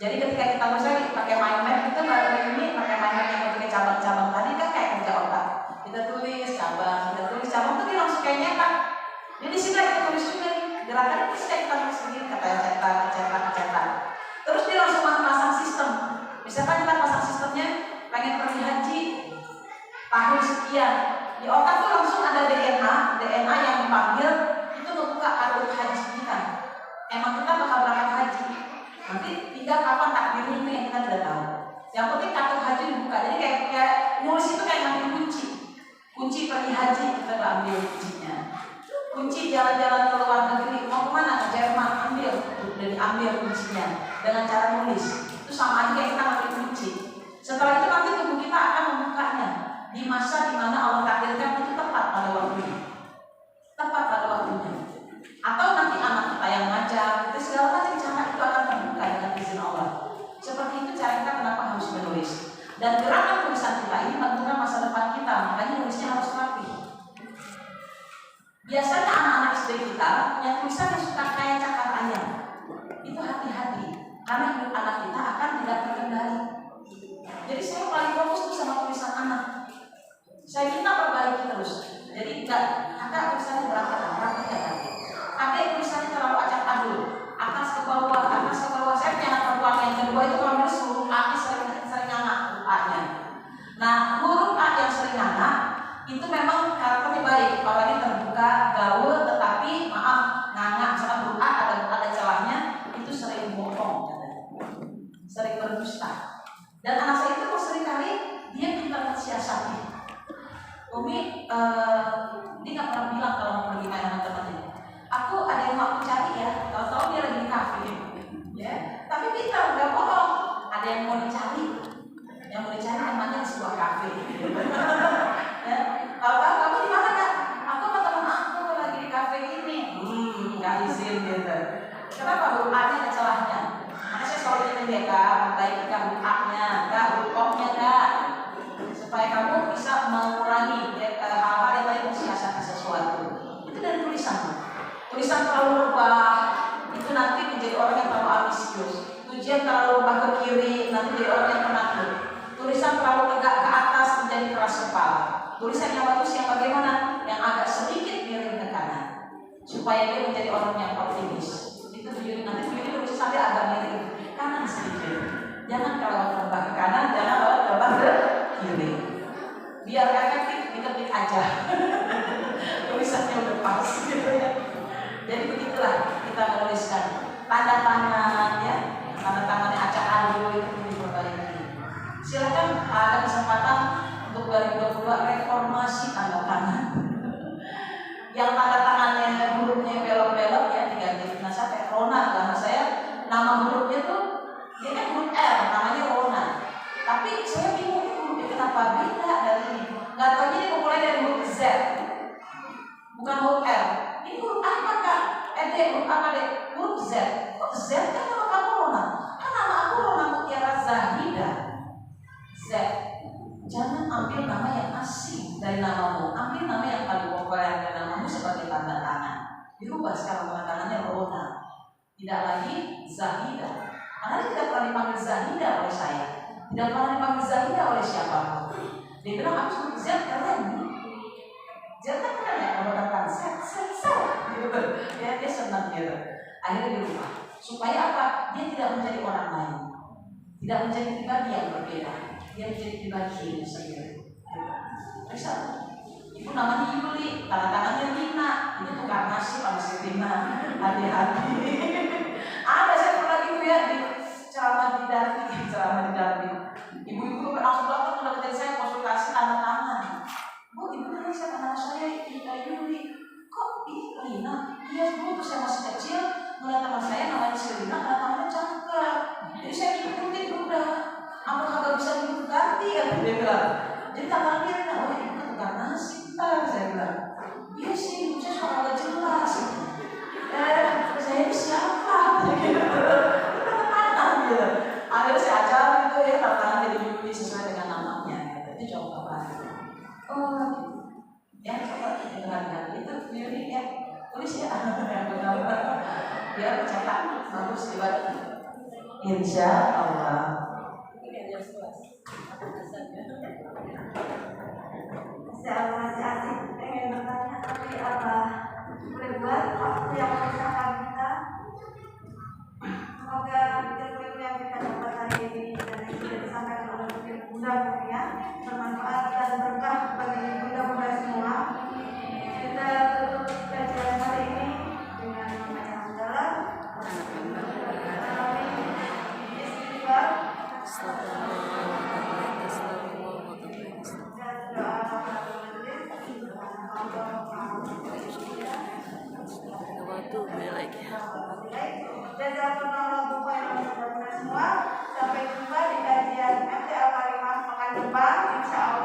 S1: Jadi ketika kita misalnya pakai mind map, kita baru ini pakai mind map yang bentuknya cabang-cabang tadi kan kayak kerja otak. Kita tulis cabang itu dia langsung kayak nyetak. Jadi sini kita tulis juga nih, gerakannya bisa kita tulis sendiri, kata cetak. Terus dia langsung pasang sistem. Misalkan kita pasang sistemnya, pengen pergi haji tahun sekian, di otak tuh langsung ada DNA yang dipanggil itu membuka kartu haji kita. Emang kita bakal berangkat haji. Nanti tinggal kapan takdirnya itu yang kita tidak tahu. Yang penting kartu haji dibuka. Jadi kayak nulis itu kayak ngambil kunci pergi haji, kita udah ambil kuncinya. Kunci jalan-jalan ke luar negeri, mau kemana? Ke Jerman, udah diambil kuncinya dengan cara nulis. Itu sama aja kayak kita ngambil kunci. Setelah itu nanti tubuh kita akan membukanya di masa dimana Allah takdirkan itu tepat pada waktunya. Atau nanti anak kita yang ngajar, itu segala macam cara itu akan terbuka dengan izin Allah. Seperti itu cara kita kenapa harus menulis. Dan gerakan tulisan kita ini menentukan masa depan kita, makanya nulisnya harus rapi. Biasanya anak-anak SD kita punya tulisan yang suka kayak cakar ayam. Itu hati-hati, karena hidup anak kita akan tidak terkendali. Jadi saya paling fokus tuh sama tulisan anak. Saya minta perbaiki terus. Jadi enggak, kakak tulisannya rapi ya tadi. Adek tulisannya terlalu acak adul, atas ke bawah. Saya punya anak perempuan yang kedua itu kalau nulis huruf A sering anak huruf A-nya. Nah, huruf A yang sering anak itu memang karakternya baik, orangnya terbuka, gaul, tetapi maaf nganga, misalkan huruf A ada celahnya, itu sering bohong, sering berdusta. Dan anak saya itu sering kali dia pintar mensiasati. Umi, dia nggak pernah bilang kalau mau pergi main sama temannya. Aku ada yang mau aku cari ya, tahu-tahu dia lagi di kafe, ya. Tapi pintar, nggak bohong. Ada yang mau dicari, temannya di sebuah kafe. Ya. Tahu-tahu kamu di mana Kak? Aku sama teman aku lagi di kafe ini. Nggak izin gitu. Kenapa huruf A-nya ada celahnya? Makanya saya selalu ingetin dia Kak, perbaiki huruf A-nya, Kak, huruf O-nya Kak, supaya kamu bisa mengurangi hal-hal yang tadi mensiasati sesuatu. Itu dari tulisan terlalu rebah itu nanti menjadi orang yang terlalu ambisius. Tujuan terlalu rebah ke kiri nanti jadi orang yang penakut. Tulisan terlalu tegak ke atas menjadi keras kepala. Tulisan yang bagus yang bagaimana? Yang agak sedikit miring ke kanan supaya dia menjadi orang yang optimis. Itu tujuan nanti tulis sampai agak miring kanan sedikit. Jangan kalau terbang ke kanan, jangan kalau terbang ke kiri. Biar efektif diketik aja. Tulisannya udah pas gitu ya. Jadi begitulah kita menuliskan tanda tangan ya, tanda tangannya acak adul itu diperbaiki. Silakan ada kesempatan untuk 2022 reformasi tanda tangan. Yang tanda tangannya hurufnya belok-belok ya diganti. Nah saya kayak Rona karena saya nama hurufnya tuh dia kan huruf R, namanya Rona. Tapi saya bingung hurufnya kenapa beda dari ini. Nggak tahu ini mulai dari huruf Z, bukan huruf R. Ini huruf apa Kak? Huruf apa deh? Huruf Z. Kok Z kan nama kamu Rona? Kan nama aku Rona Mutiara Zahida. Z. Jangan ambil nama yang asing dari namamu. Ambil nama yang paling populer dari namamu sebagai tanda tangan. Dirubah sekarang tanda tangannya Rona. Tidak lagi Zahida. Karena tidak pernah dipanggil Zahida oleh saya. Tidak pernah dipanggil Zahida oleh siapapun. Dia bilang aku sebut Z karena ini. Z kan keren ya, kalau katakan Z gitu. Ya, dia senang gitu. Akhirnya dirubah. Supaya apa? Dia tidak menjadi orang lain. Tidak menjadi pribadi yang berbeda. Dia menjadi pribadi dirinya sendiri. Bisa. Ibu namanya Yuli, tanda tangannya Lina. Ini tukar nasi sama si Lina. Hati-hati. Ada saya pernah gitu ya di ceramah di Darbi. Ibu-ibu langsung datang udah ketemu saya konsultasi tanda tangan. Bu, ibu nanti saya anak saya Yuli. Kok ini Lina? Iya bu, saya masih kecil. Melihat teman saya namanya si Lina, tanda tangannya cakep. Jadi saya ikutin udah. bilang. Jadi kakak dia bilang, oh ini kan tukang nasi ntar, saya bilang. Iya sih, saya suka agak jelas. Saya ini siapa? Gitu. Mana gitu. Akhirnya saya ajarin itu ya tantangan jadi Yuli sesuai dengan namanya. Gitu. Itu coba banget. Oh, ya coba dengarkan itu Yuli ya. Tulis ya, yang benar. Biar cetak bagus ibaratnya. Insya Allah.
S2: Saya masih asik pengen bertanya, tapi apa boleh buat waktu yang memisahkan kita? Semoga ilmu yang kita dapat hari ini dan yang sudah disampaikan oleh Bunda Mulia bermanfaat dan berkah bagi bunda-bunda semua. Kita tutup kajian hari ini dengan membaca hamdalah, istighfar, dan doa Jazakumullah khairan semua. Sampai jumpa di kajian MTA Karimah pekan depan, insya Allah.